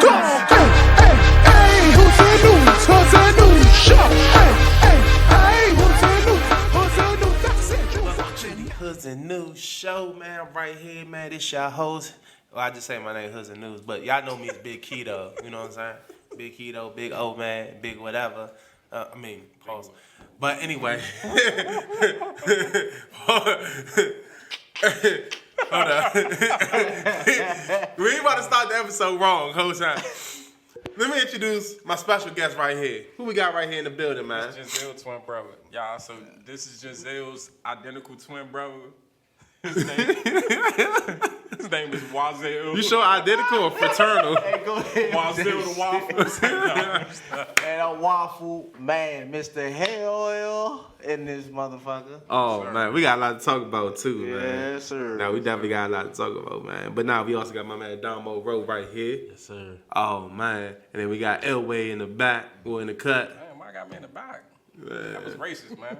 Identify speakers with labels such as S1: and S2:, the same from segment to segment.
S1: Go. Hey, Hoodz Nd Newz, Hoodz Nd Newz Show. Hey, Hoodz Nd Newz, that's it.
S2: Welcome to the Hoodz Nd Newz Show, man. I'm right here, man. This your host. Well, I just say my name Hoodz Nd Newz, but y'all know me as Big Keto. You know what I'm saying? Big Keto, big old man, big whatever. Pause. But anyway. Hold up. We ain't about to start the episode wrong, whole time. Let me introduce my special guest right here. Who we got right here in the building, man?
S3: It's Giselle twin brother. Y'all, so this is Giselle's identical twin brother. His name is Wazel.
S2: You sure identical or fraternal?
S4: Hey, go ahead.
S3: Wazel the Waffles.
S4: And a waffle man, Mr. HELL YUH in this motherfucker.
S2: Oh, man, we got a lot to talk about, too, man.
S4: Yes, sir.
S2: Now, we definitely got a lot to talk about, man. But now we also got my man Damo Rowe right here.
S5: Yes, sir.
S2: Oh, man. And then we got Elway in the back, or in the cut.
S3: Damn, I got me in the back.
S2: Man.
S3: That was racist, man.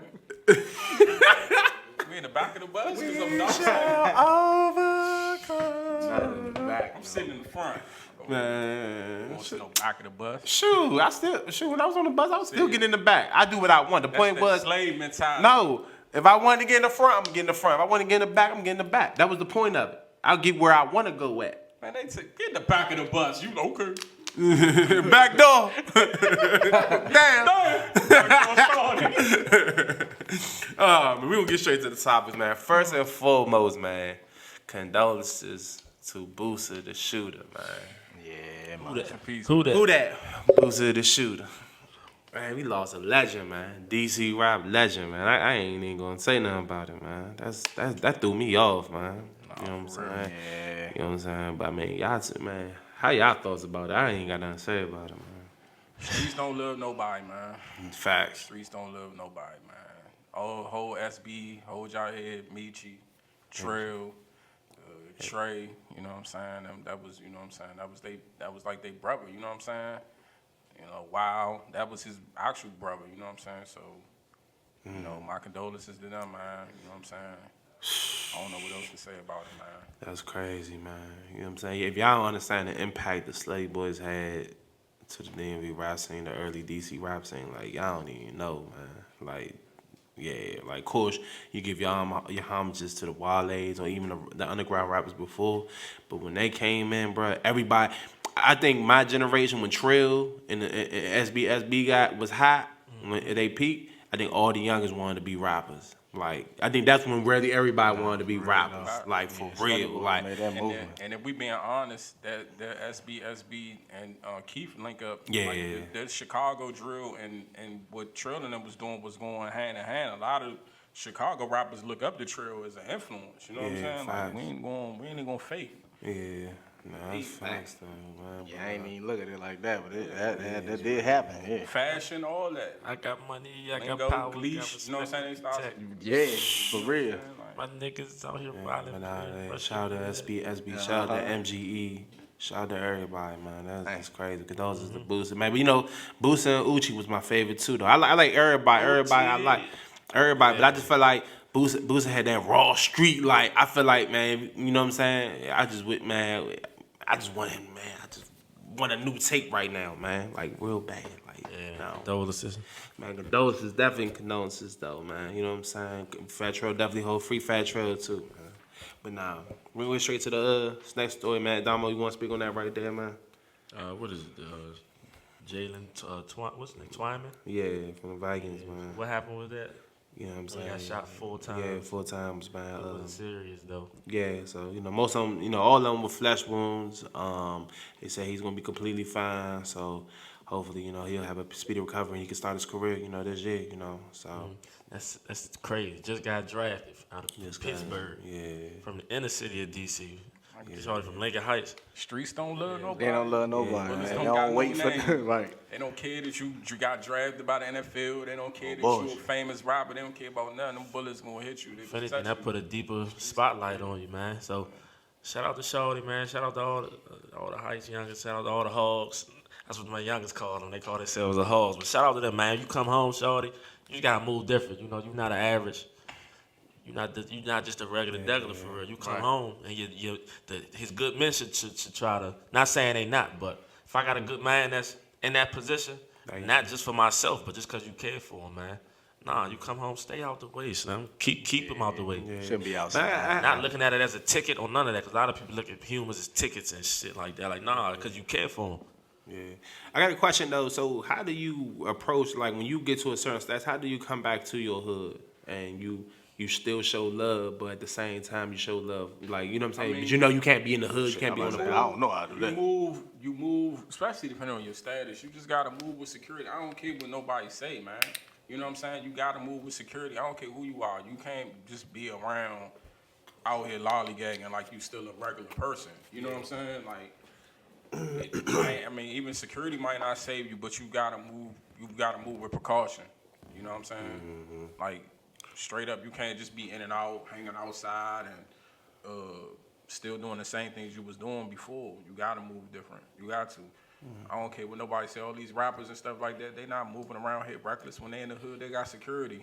S3: We in the back of the bus because I'm not. I'm sitting in the front.
S2: Man.
S3: I'm sitting on the back of the bus.
S2: Shoot, when I was on the bus, I was still getting in the back. I do what I want. The point was,
S3: slave mentality.
S2: no, if I wanted to get in the front, I'm getting in the front. If I want to get in the back, I'm getting in the back. That was the point of it. I'll get where I want to go at.
S3: Man, they took get in the back of the bus. You okay?
S2: Back door. Damn. Man, we gonna get straight to the topics, man. First and foremost, man, condolences to Boosie the shooter, man.
S4: Yeah, man.
S5: Who that?
S2: Who that? Boosie the shooter. Man, we lost a legend, man. DC rap legend, man. I ain't even gonna say nothing about it, man. That threw me off, man. You know what I'm saying?
S4: Yeah.
S2: You know what I'm saying? But I mean, y'all, man, how y'all thoughts about it? I ain't got nothing to say about it, man.
S3: Streets don't love nobody, man.
S2: Facts.
S3: Streets don't love nobody, man. Whole SB, hold y'all head, Michi, Trail, Trey, you know what I'm saying? That was, you know what I'm saying? That was like they brother, you know what I'm saying? You know, Wow, that was his actual brother, you know what I'm saying? So, you know, my condolences to them, man, you know what I'm saying? I don't know what else to say about it, man.
S2: That's crazy, man. You know what I'm saying? If y'all don't understand the impact the Slave Boys had to the DMV rap scene, the early DC rap scene, like, y'all don't even know, man. Like, yeah, like, of course, you give your homages to the Wale's or even the underground rappers before, but when they came in, bro, everybody, I think my generation, when Trill and SB was hot, when they peaked, I think all the youngest wanted to be rappers. Like, I think that's when really everybody wanted to be rappers, like, for real. Like,
S3: and if we being honest, that SB and Keith link up,
S2: yeah,
S3: like, the Chicago drill and what Trill and them was doing was going hand in hand. A lot of Chicago rappers look up to Trill as an influence. You know what I'm saying? Like, we ain't gonna fake.
S2: Yeah. No, that's facts, though, man.
S4: Yeah, I ain't even look at it like that, but that did happen, yeah.
S3: Fashion, all that.
S5: I got money, I
S3: Lingo,
S5: got power,
S3: Gleesh, you know what I'm saying?
S4: Yeah, for real.
S5: My niggas out here violent.
S2: Shout out to SB, shout out to MGE, shout out to everybody, man. That's crazy. Cause those is the Boosie, man. But you know, Boosie and Uchi was my favorite too, though. I like everybody. I like everybody, but I just felt like Boosie had that raw street. Like, I feel like, man, you know what I'm saying? I just want him, man. I just want a new tape right now, man. Like, real bad. Like,
S5: Condolences.
S2: Man, condolences, definitely condolences, though, man. You know what I'm saying? Fat Trail definitely hold free Fat Trail, too, man. But now, we went straight to the next story, man. Damo, you want to speak on that right there, man?
S5: What is it? Jalen, what's his name? Twyman?
S2: Yeah, from the Vikings, man.
S5: What happened with that?
S2: You know what I'm saying?
S5: He got shot 4 times.
S2: Yeah, 4 times, man.
S5: It wasn't serious, though.
S2: Yeah, so, you know, most of them, you know, all of them were flesh wounds. They say he's going to be completely fine, so hopefully, you know, he'll have a speedy recovery and he can start his career, you know, this year, you know, so.
S5: That's crazy. Just got drafted out of Pittsburgh.
S2: Yeah.
S5: From the inner city of D.C. Started from Lincoln Heights.
S3: Streets don't love nobody.
S4: They don't love nobody, man. They don't wait for right.
S3: They don't care that you got drafted by the NFL. They don't care that you a famous rapper. They don't care about nothing. Them bullets gonna hit you.
S5: If anything, that put a deeper spotlight on you, man. So, shout out to Shorty, man. Shout out to all the Heights youngest. Shout out to all the Hogs. That's what my youngest called them. They call themselves the Hogs. But shout out to them, man. You come home, Shorty, you gotta move different. You know, you're not an average. You're not just a regular degular for real. You come home and his good men should try to, not saying they not, but if I got a good man that's in that position, not just for myself, but just because you care for him, man. Nah, you come home, stay out the way, son. Keep him out the way.
S4: Shouldn't be outside.
S5: Not looking at it as a ticket or none of that, because a lot of people look at humans as tickets and shit like that. Like, nah, because you care for them.
S2: Yeah. I got a question, though. So how do you approach, like, when you get to a certain stage, how do you come back to your hood and you still show love, but at the same time you show love? Like, you know what I'm saying? But you know you can't be in the hood. You can't be on the
S4: I
S2: hood.
S4: don't know how to do that.
S3: You move, especially depending on your status. You just gotta move with security. I don't care what nobody say, man. You know what I'm saying? You gotta move with security. I don't care who you are. You can't just be around out here lollygagging like you still a regular person. You know what I'm saying? Like, I mean, even security might not save you, but you gotta move. You gotta move with precaution. You know what I'm saying? Like, straight up, you can't just be in and out, hanging outside, and still doing the same things you was doing before. You gotta move different. You got to. I don't care what nobody say. All these rappers and stuff like that, they not moving around here reckless. When they in the hood, they got security.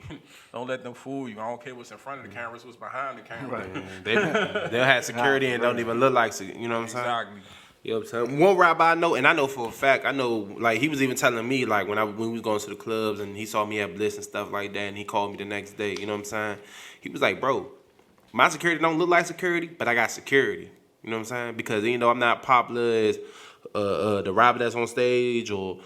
S3: Don't let them fool you. I don't care what's in front of the cameras, what's behind the camera.
S2: They'll have security and don't even look like, you know what I'm saying?
S3: Exactly.
S2: You know what I'm saying? One rapper I know, and I know for a fact, I know, like, he was even telling me, like, when we was going to the clubs and he saw me at Bliss and stuff like that, and he called me the next day, you know what I'm saying? He was like, bro, my security don't look like security, but I got security. You know what I'm saying? Because even though I'm not popular as the rapper that's on stage or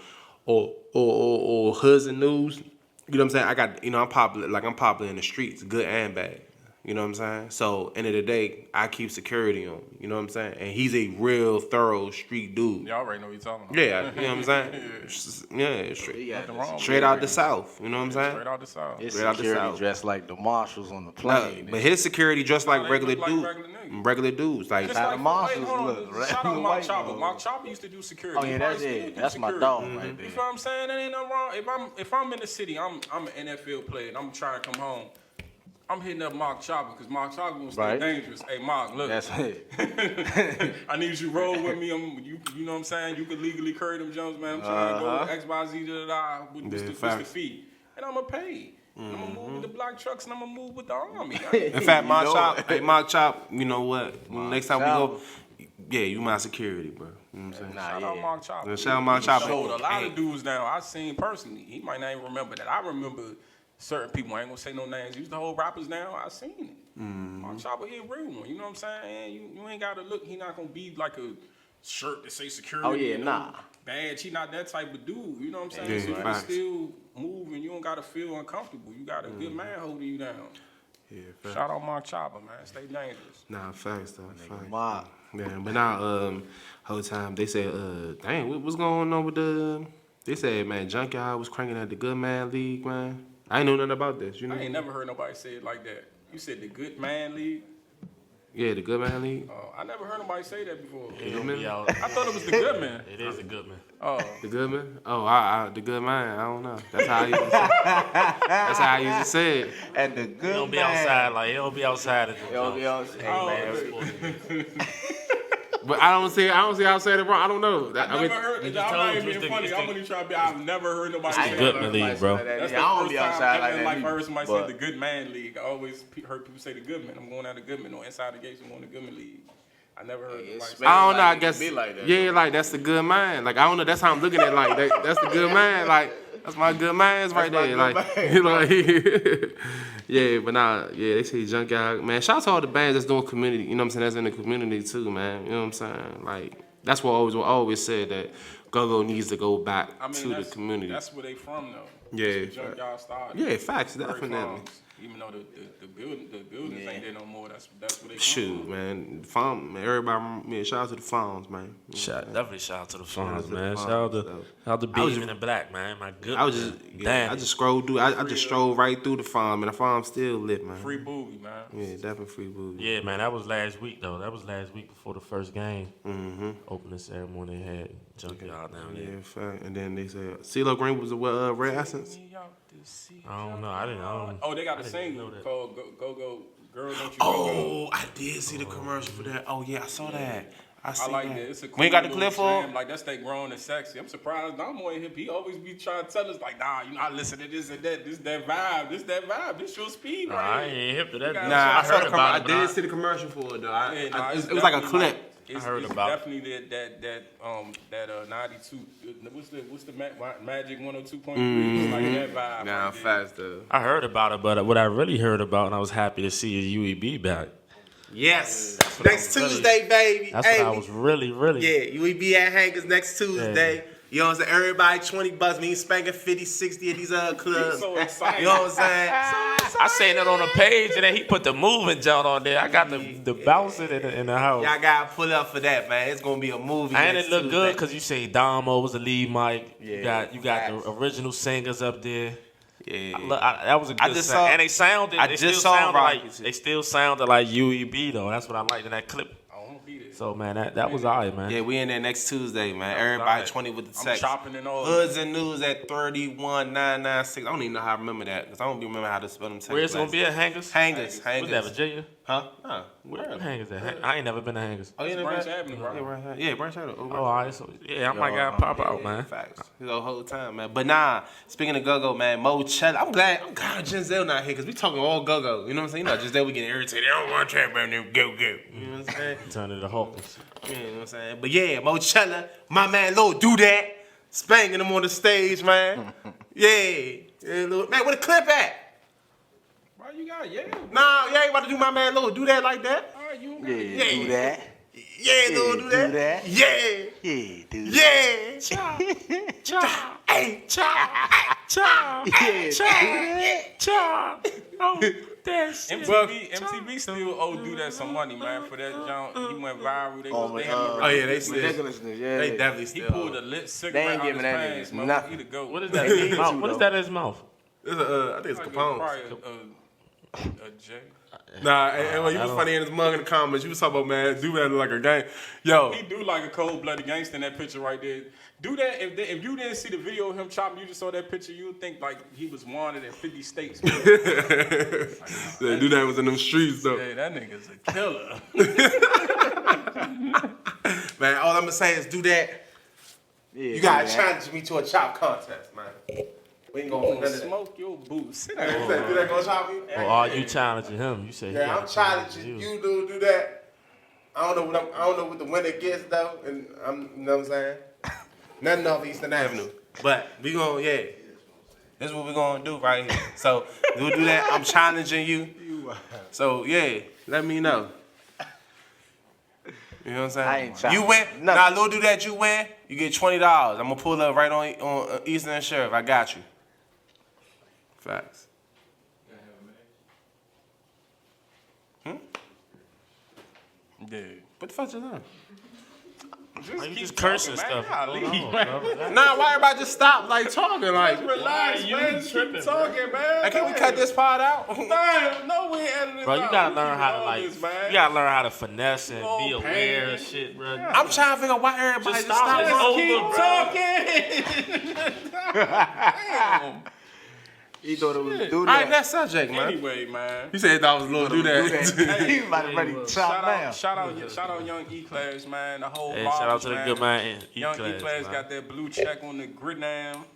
S2: Hoodz Nd Newz, you know what I'm saying? I got, you know, I'm popular in the streets, good and bad. You know what I'm saying? So, end of the day, I keep security on. You know what I'm saying? And he's a real thorough street dude.
S3: Y'all already know what you're talking about.
S2: Yeah, you know what I'm saying? Yeah, straight out the South. You know what I'm saying?
S3: Straight out the South.
S4: His
S2: Straight out the
S4: security
S2: South.
S4: dressed like the marshals on the
S2: No,
S4: plane.
S2: but his security dressed like
S3: they
S2: regular
S3: look like
S2: dudes.
S3: regular niggas.
S2: Regular dudes. Like,
S3: Just
S4: Nah,
S3: like,
S4: the monsters
S3: hold on,
S4: look right.
S3: shout out Mark
S4: White
S3: Chopper.
S4: ones.
S3: Mark Chopper used to do security.
S4: Oh yeah,
S3: He
S4: that's
S3: probably still
S4: it.
S3: do
S4: That's my
S3: security.
S4: dog right
S3: You
S4: there.
S3: feel what I'm saying? That ain't nothing wrong. If I'm in the city, I'm an NFL player and I'm trying to come home. I'm hitting up Mark Chopper because Mark Chopper gonna stay dangerous. Hey Mark, look.
S4: That's it.
S3: I need you to roll with me. You know what I'm saying? You can legally carry them jumps, man. I'm trying to go X, Y, Z, what's the fee? And I'm gonna pay. I'm gonna move with the black trucks and I'm gonna move with the army.
S2: in fact, Mark Chop, you know what? Next time we go, yeah, you my security, bro. You know what I'm saying?
S3: Shout out Mark Chopper.
S2: Shout out Mark Chopper.
S3: Showed a lot of dudes down. I seen personally. He might not even remember that. I remember certain people. I ain't gonna say no names. Used to hold rappers down. I seen it. Mark Chopper, he a real one. You know what I'm saying? You ain't gotta look. He not gonna be like a shirt that say security.
S4: Oh yeah,
S3: you know,
S4: nah.
S3: Badge. He not that type of dude. You know what I'm saying?
S2: Yeah,
S3: so you can
S2: facts.
S3: still move and you don't gotta feel uncomfortable. You got a good man holding you down.
S2: Yeah, facts.
S3: Shout out Mark Chopper, man. Stay dangerous.
S2: Nah, facts though. Facts.
S4: Mark.
S2: Yeah, but now, whole time they said, dang, what's going on with the? They said, man, Junkyard was cranking at the Good Man League, man. I ain't know nothing about this. You know?
S3: I ain't never heard nobody say it like that. You said the Good Man League.
S2: Yeah, the Good Man League.
S3: I never heard nobody say that before.
S5: It don't be out.
S3: I thought it was the Good Man.
S5: It is a good man.
S3: Oh,
S2: The Good Man? Oh, the Good Man. I don't know. That's how I used to say it. That's how I used to say it.
S4: And the
S5: He
S4: good
S5: don't be
S4: man.
S5: outside like he don't be outside at the
S4: He'll be
S5: jumps.
S4: outside. Hey man.
S2: But I don't see how I said it wrong. I don't know.
S3: I never heard. I'm
S5: just
S3: not
S5: told
S3: even
S5: you
S3: being
S5: it's
S3: funny.
S5: the-
S3: I'm gonna try to be. I've never heard nobody
S4: I
S3: say
S4: ain't
S5: Good
S3: that.
S5: Man League, bro.
S3: That's
S4: I don't
S3: the
S4: be
S3: first
S4: outside
S3: time
S4: like
S3: ever,
S4: that.
S3: like
S4: either.
S3: heard somebody
S4: But
S3: say the Good Man League. I always heard people say the Good Man. I'm going out the Good Man. No, inside the gates, I'm going to the Good Man League. I never heard nobody say
S2: I don't know. I
S4: Like, it
S2: guess
S4: be like that,
S2: yeah,
S4: though.
S2: like that's the good man. Like I don't know. That's how I'm looking at it, like that's the good man. Like that's my good man's right
S4: my
S2: there.
S4: good
S2: Like,
S4: man.
S2: like yeah, but nah, yeah. They say Junkyard, man. Shout out to all the bands that's doing community. You know what I'm saying? That's in the community too, man. You know what I'm saying? Like that's what I always said that Go-Go needs to go back
S3: I mean,
S2: to the community.
S3: That's where they from, though.
S2: Yeah,
S3: That's where Junkyard started.
S2: Yeah, facts,
S3: Very
S2: definitely.
S3: farms. Even though the buildings ain't there no more. That's where they from.
S2: Shoot, man. Farm, man. Everybody, man. Shout out to the farms, man.
S5: Definitely shout out to the
S2: out
S5: farms,
S2: to the
S5: man.
S2: farms,
S5: Shout
S2: though.
S5: out to
S2: I was
S5: Beam and Black, man. My good.
S2: I was just,
S5: Damn.
S2: I just scrolled through. I just strolled right through the farm, and the farm still lit, man.
S3: Free booby, man.
S2: Yeah, definitely free booty.
S5: Yeah, man, that was last week though. That was last week before the first game.
S2: Mm-hmm.
S5: Opening ceremony they had Junkyard down there.
S2: Yeah, fact. And then they said CeeLo Green was the Red Essence.
S5: I don't know. I don't.
S3: Oh, they got a
S5: I didn't
S3: single
S5: know that.
S3: called Go Girl, Don't You Go Go.
S2: Oh, I did see the commercial for that. Oh yeah, I saw that. I
S3: I
S2: see
S3: like
S2: that.
S3: that. It's a
S2: We ain't got the
S3: cool
S2: clip
S3: little
S2: for
S3: jam. Like, that's that grown and sexy. I'm surprised Damo ain't hip. He always be trying to tell us, like, nah, you know, I listen to this and that. This that vibe. This your speed
S5: Nah,
S3: right
S5: I
S3: here.
S5: ain't hip to that.
S3: Nah,
S2: Nah, I
S5: heard
S2: saw the
S5: about it,
S2: I
S5: but
S2: did see the commercial for it though.
S3: Yeah, nah,
S2: it
S3: it's
S2: was like a
S3: definitely
S2: clip.
S3: It's,
S5: heard
S3: it's
S5: about it.
S3: definitely that 92. What's the Magic 102.3? It's like that vibe.
S2: Nah,
S3: right there.
S2: fast though.
S5: I heard about it, but what I really heard about, and I was happy to see, is UEB back.
S2: Yes.
S5: what
S2: Next
S5: I was
S2: Tuesday, baby.
S5: That's
S2: Hey,
S5: what I was really.
S2: Yeah, we be at Hangers next Tuesday. You know what I'm saying? Everybody $20. Me spanking 50, 60 at these clubs.
S3: So excited.
S2: You know what I'm saying?
S5: I seen it on the page, and then he put the moving joint on there. I got the bouncing in the house.
S2: Y'all gotta pull up for that, man. It's gonna be a movie.
S5: And
S2: next
S5: it looked good
S2: Tuesday.
S5: because you say Damo was the lead mic.
S2: Yeah,
S5: you got
S2: facts.
S5: the original singers up there.
S2: Yeah.
S5: That was a good
S2: just
S5: sound.
S2: saw-
S5: And they sounded.
S2: I
S5: They
S2: just
S5: still
S2: saw
S5: sounded like
S2: Rocky.
S5: they still sounded like UEB though. That's what I liked in that clip.
S3: I won't be there.
S5: So man, that was alright, man.
S2: Yeah, we in there next Tuesday, man. Everybody
S5: alright.
S2: 20 with the
S3: I'm
S2: text.
S3: chopping and all.
S2: Hoodz Nd Newz at 31996. I don't even know how to remember that because I don't remember how to spell them.
S5: Where it's gonna be at Hangers?
S2: Hangers.
S5: What's that, Virginia?
S2: Huh? Nah.
S5: Where Hangers at? I ain't never been to Hangers.
S2: Oh, you know
S3: Branch
S2: that?
S3: Avenue, right?
S2: Yeah, right. Yeah, Branch Avenue.
S5: Oh, alright. So yeah, I might gotta pop out, man.
S2: Facts. The whole time, man. But nah, speaking of go-go, man, Mochella. I'm glad Giselle not here because we talking all go-go. You know what I'm saying? You know, Giselle, we getting irritated. I don't want to talk about them go-go. You know what I'm saying?
S5: Turn to the Hawkins.
S2: You know what I'm saying? But yeah, Mochella, my man Lil do that. Spanking him on the stage, man. Yeah. Man, where the clip at?
S3: Why you got yeah?
S2: Nah, you ain't about to do my man Lil do that like that.
S3: All right, you don't
S4: Yeah,
S3: gotta
S4: do that.
S2: Yeah, Lil do that.
S4: do that.
S2: Yeah.
S4: Yeah, do
S2: Yeah.
S4: that.
S2: Hey.
S3: MTV still owe do that some money, man. For that junk, he went viral. They
S2: Oh yeah, they still.
S4: ridiculousness. Yeah,
S2: They definitely
S3: He
S2: still.
S3: pulled a lit cigarette
S4: ain't
S3: out
S4: giving
S3: his
S4: that
S3: pants,
S4: nigga
S3: man.
S4: nothing.
S3: He the goat.
S5: What is that in his mouth? What is that in his mouth?
S2: It's I think it's
S3: Like
S2: Capone.
S3: probably a J.
S2: Nah, and when you was funny in his mug in the comments, you was talking about, man, do that like a game. Yo,
S3: He do like a cold-blooded gangster in that picture right there. Do that if you didn't see the video of him chopping, you just saw that picture, you would think like he was wanted in 50 states. Man.
S2: yeah, do that was in them streets though.
S3: Yeah, that nigga's a killer.
S2: Man, all I'm gonna say is do that.
S4: Yeah,
S2: You gotta
S4: do that.
S2: challenge me to a chop contest, man. We ain't gonna do none of that.
S3: Smoke your boots. Sit
S2: Do
S3: down.
S2: that gonna chop me?
S5: Or are you challenging him? You say
S2: Yeah, I'm challenging you to do that. I don't know what the winner gets though, and you know what I'm saying? Nothing off Eastern Avenue. But we gonna, yeah. This is what we gonna do right here. So we'll do that. I'm challenging you. So yeah, let me know. You know what I'm saying?
S4: I ain't challenging
S2: You win.
S4: nothing.
S2: Nah, Lil do that. You win. You get $20. I'm gonna pull up right on Eastern and Sheriff. I got you. Facts.
S3: Yeah.
S2: What the fuck you doing?
S5: Why you
S3: keep
S5: just cursing
S3: talking,
S5: stuff?
S3: man.
S5: Going
S3: Leave,
S5: on,
S3: man.
S5: bro?
S2: Nah, why everybody just stop like talking like?
S3: Relax,
S5: you
S3: man. Just
S5: tripping,
S3: keep talking, man.
S2: Hey, can we cut this part out?
S3: No, we ain't editing
S5: Bro, you
S3: out.
S5: gotta
S3: We
S5: learn
S3: keep
S5: how to
S3: all
S5: like.
S3: this, man.
S5: You gotta learn how to finesse and
S3: Oh,
S5: be aware
S3: pain.
S5: of shit, bro.
S2: I'm trying to figure out why everybody
S5: Just
S2: just
S5: stop.
S2: stop.
S5: It's over, bro.
S3: talking.
S4: He thought it was do
S2: All right,
S4: that.
S2: next subject, man.
S3: Anyway, man.
S2: You said that was Lil do
S4: Do
S2: that.
S4: that. He about to ready to chop down.
S3: Shout out Young E-Class, man. The whole
S5: Hey, shout out to the
S3: man.
S5: good man in
S3: Young
S5: E-Class,
S3: E-Class
S5: man.
S3: got that blue check on the grid now.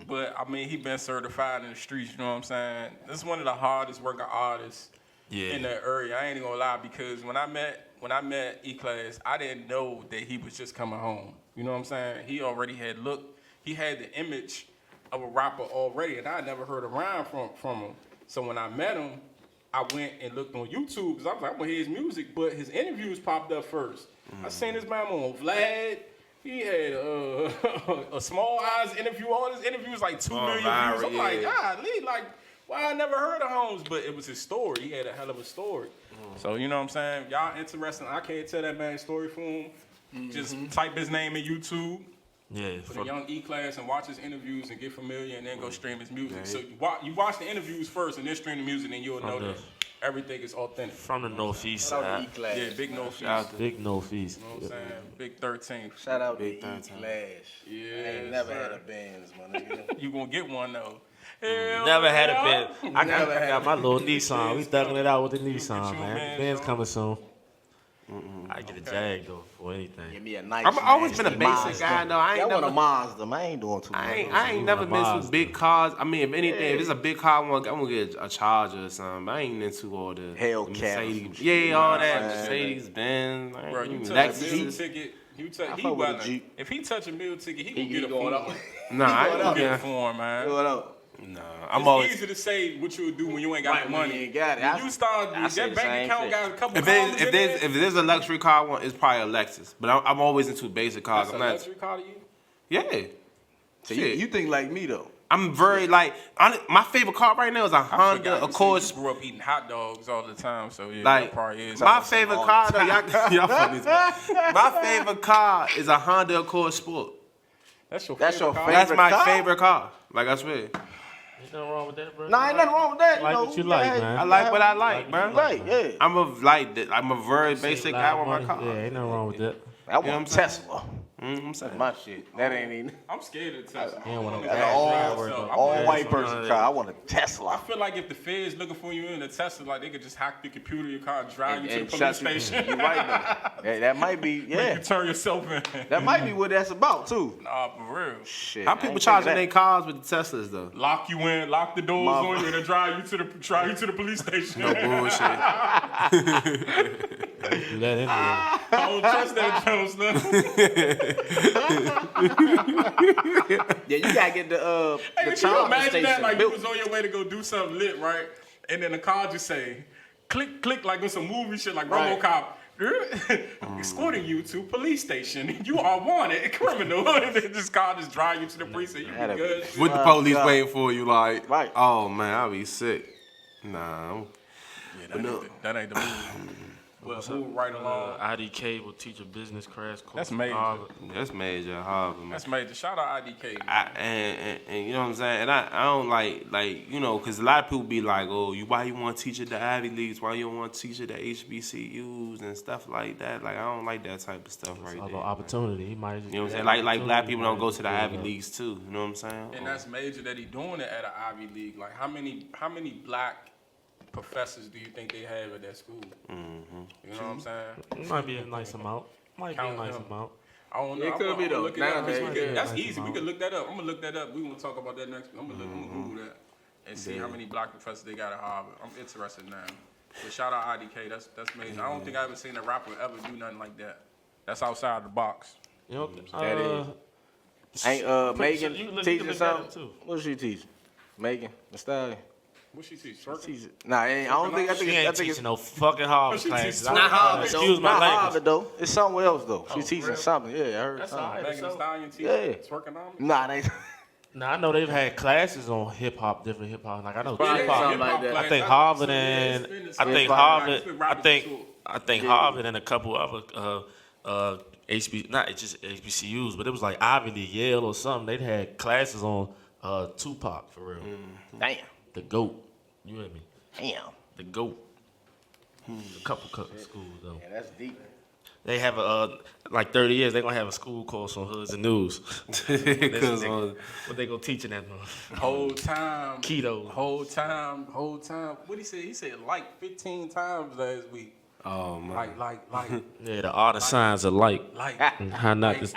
S3: But I mean, he been certified in the streets. You know what I'm saying? This is one of the hardest working artists in that area. I ain't even gonna lie, because when I met E-Class, I didn't know that he was just coming home. You know what I'm saying? He already had he had the image of a rapper already, and I had never heard a rhyme from him. So when I met him, I went and looked on YouTube because I was like, I'm gonna hear his music, but his interviews popped up first. I seen this man on Vlad. He had a Small Eyes interview. All his interviews like 2 million
S2: viral,
S3: views. I'm like,
S2: yeah.
S3: golly, like, why I never heard of Holmes? But it was his story. He had a hell of a story. So you know what I'm saying? Y'all interesting? I can't tell that man's story for him. Just type his name in YouTube.
S5: Yeah,
S3: For the Young E-Class and watch his interviews and get familiar and then go stream his music. So you watch the interviews first and then stream the music and you'll know that everything is authentic.
S5: from the northeast
S4: Shout out
S5: side.
S4: to E-Class.
S3: Yeah, big no fees.
S5: Big northeast.
S3: You know what I'm saying? Big 13.
S4: Shout out to
S2: Big time.
S4: E-Class.
S3: Yeah,
S4: I ain't never
S3: sir.
S4: had a Benz, my nigga.
S3: You gonna get one though.
S5: Never had a Benz. I
S4: Never
S5: got
S4: had
S5: my little Nissan. We thugging it out with the
S3: you
S5: Nissan,
S3: a
S5: man.
S3: Benz,
S5: Benz
S3: dog.
S5: coming soon. I get a Jag though for anything.
S4: Give me a nice.
S2: I've always been a
S4: nasty
S2: basic
S4: Mazda.
S2: guy though. I
S4: Yeah,
S2: ain't
S4: I want a
S2: never.
S4: Mazda. I ain't doing too much.
S2: I ain't never been
S5: Mazda.
S2: to big cars. I mean, if anything, if it's a big car, I'm gonna get a Charger or something. I ain't into all the
S4: Hellcat.
S2: Mercedes. Yeah, all that
S3: Nah,
S2: Mercedes Benz.
S3: Bro, you touch a meal
S2: Lexus.
S3: ticket.
S4: I fuck with a Jeep.
S3: If he touch a meal ticket, he
S4: He
S3: can get a
S4: going
S3: form.
S4: up.
S2: Nah, I
S3: He
S2: ain't
S3: get a
S2: yeah.
S3: form, man.
S4: What up?
S2: Nah,
S3: It's
S2: I'm always.
S3: easy to say what you would do when you ain't got
S4: Right,
S3: the
S4: when
S3: money.
S4: you ain't got it.
S3: When you start,
S4: I say
S3: that
S4: the same
S3: bank account
S4: shit.
S3: got a couple
S2: If
S3: columns in there.
S2: there's a luxury car one, it's probably a Lexus. But I'm always into basic cars.
S3: That's a
S2: I'm not.
S3: luxury car to you?
S2: Yeah.
S4: So
S2: Shit.
S4: you think like me though?
S2: I'm very like my favorite car right now is a Honda
S3: Forgot, you
S2: Accord.
S3: said you grew up eating hot dogs all the time, so yeah,
S2: Like
S3: that probably is.
S2: my favorite car though, y'all funny as fuck. My favorite car is a Honda Accord Sport.
S3: That's your
S4: That's
S3: favorite
S4: your
S3: car?
S4: favorite
S2: That's my
S4: car?
S2: favorite car. Like I swear,
S5: Ain't nothing wrong with that, bro.
S4: Nah, ain't nothing wrong with that.
S5: Like
S4: you know,
S5: what you like,
S4: yeah,
S5: man.
S2: I like what I like,
S5: Like
S2: bro.
S4: Right, yeah.
S2: I'm a very basic guy with my car.
S5: Yeah, ain't nothing wrong with that.
S4: I
S2: what I'm
S4: want
S2: saying?
S4: Tesla.
S2: I'm saying.
S4: My shit. That ain't even.
S3: I'm scared of Tesla.
S5: You don't want no
S4: That's
S5: gas.
S4: all-
S5: You gotta worry about
S4: All
S5: gas.
S4: white person car. I want a
S3: I
S4: Tesla.
S3: feel like if the feds looking for you in a Tesla, like they could just hack the computer, your car, drive you to the police
S4: shut you-
S3: station.
S4: You right though. That might be.
S3: Make
S4: Yeah.
S3: you turn yourself in.
S4: That might be what that's about too.
S3: Nah, for real.
S4: Shit.
S2: How
S4: I
S2: people
S4: ain't
S2: charging
S4: thinking
S2: their cars with the Teslas though?
S3: Lock you in, lock the doors
S4: Mother-
S3: on you, and then drive you to the police station.
S2: No bullshit.
S5: Do that anyway.
S3: I don't trust that Jones now.
S4: Yeah, you gotta get the
S3: Hey,
S4: the
S3: can you
S4: charging
S3: imagine
S4: station
S3: that? Like
S4: built.
S3: you was on your way to go do something lit, right? And then the car just say, click, click, like on some movie shit, like
S4: Right.
S3: RoboCop. Escorting you to police station. You are wanted criminal. And then this car just drive you to the precinct. You be
S4: That'd be-
S3: good.
S2: With the police
S4: God.
S2: waiting for you, like,
S4: Right.
S2: oh man, I'll be sick. Nah,
S3: Yeah, that ain't the move. But move right along.
S5: IDK will teach a business crash course.
S3: That's major.
S2: that's major Harvard, man.
S3: That's major. Shout out IDK. Man.
S2: And you know what I'm saying, and I don't like you know, because a lot of people be like, oh, why you want to teach at the Ivy Leagues, why you don't want to teach at the HBCUs and stuff like that. Like I don't like that type of stuff right
S5: All
S2: there.
S5: about opportunity. He might.
S2: You know what I'm saying? Like black people don't go to the Ivy Leagues too. You know what I'm saying?
S3: And that's major that he doing it at an Ivy League. Like how many black professors do you think they have at that school? You know what I'm saying?
S5: It might be a nice amount. Might be a
S3: Count
S5: nice
S3: him.
S5: amount.
S3: I don't know.
S4: It could be, though.
S3: Look it up, 'cause
S4: Nowadays,
S3: we could- that's
S5: yeah.
S3: easy. We could look that up. I'm gonna look that up. We gonna talk about that next. I'm gonna Google that and see how many black professors they got at Harvard. I'm interested now. But shout out IDK. That's amazing. I don't think I ever seen a rapper ever do nothing like that. That's outside the box.
S5: You know,
S4: That Ain't
S5: Pretty sure
S4: Megan
S5: you can look
S4: teaching
S5: at that
S4: something?
S5: too.
S4: What's she teaching? Megan, the stallion.
S3: What she teach? Twerking?
S4: Teaching. Nah, I don't think. I
S5: She
S4: think. I
S5: ain't
S4: think it's
S5: teaching no fucking Harvard
S3: She
S5: classes.
S3: teach-
S5: I-
S3: Not Harvard,
S5: Excuse my
S4: not
S5: language.
S4: Harvard though. It's somewhere else though. She's teaching
S3: really?
S4: something. Yeah, I heard
S5: That's
S4: something.
S5: all right.
S3: Megan Thee
S5: So-
S3: Stallion teach
S4: Yeah.
S3: twerkonomics?
S4: Nah, they.
S5: Now I know they've had classes on hip hop, different hip hop. Like I know
S4: Probably
S5: hip hop.
S4: something like that.
S5: I think Harvard and I think Harvard. I think Harvard and a couple other not just HBCUs, but it was like Ivy League, Yale or something. They'd had classes on Tupac for real.
S4: Damn.
S5: The GOAT. You hear me?
S4: Damn.
S5: The GOAT. A couple schools though.
S4: Yeah, that's deep.
S5: They have like 30 years. They're gonna have a school course on Hoodz Nd Newz.
S2: Because
S5: What they gonna teach in that month?
S3: Whole time.
S5: Keto.
S3: Whole time. What he said? He said like 15 times last week.
S2: oh man,
S3: Like,
S5: Yeah, the art of signs alike.
S3: like,
S5: How not this?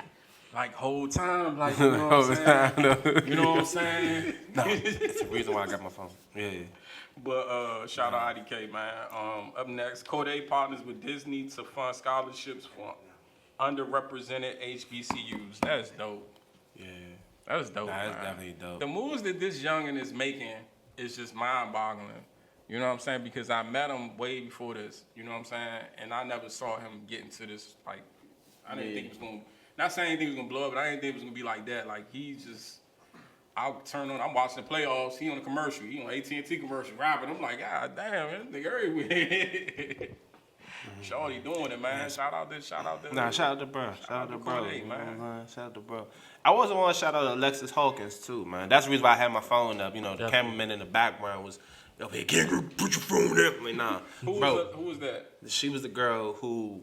S3: like whole time. Like, you know what I'm saying? You know what I'm saying?
S2: that's the reason why I got my phone. Yeah.
S3: But shout out IDK, man. Up next, Kodak partners with Disney to fund scholarships for underrepresented HBCUs. That's dope.
S2: Yeah.
S3: That's dope,
S2: Nah, that's
S3: man.
S2: definitely dope.
S3: The moves that this youngin is making is just mind-boggling. You know what I'm saying? Because I met him way before this. You know what I'm saying? And I never saw him get into this. Like, I didn't think it was gonna. Not saying anything was gonna blow up, but I didn't think it was gonna be like that. Like he's just. I'll turn on. I'm watching the playoffs. He on a commercial. He on AT&T commercial rapping. I'm like, God damn, man, this nigga everywhere. Shorty doing it, man. Shout out this.
S2: Nah, shout out to bro. Shout out to
S3: to
S2: bro.
S3: Kodak,
S2: You know
S3: man.
S2: what I'm saying? Shout out to bro. I also want to shout out to Alexis Hawkins too, man. That's the reason why I had my phone up. You know, the
S5: Definitely.
S2: cameraman in the background was up here. Can't put your phone up. Like, nah,
S3: Who
S2: bro.
S3: was that?
S2: She was the girl who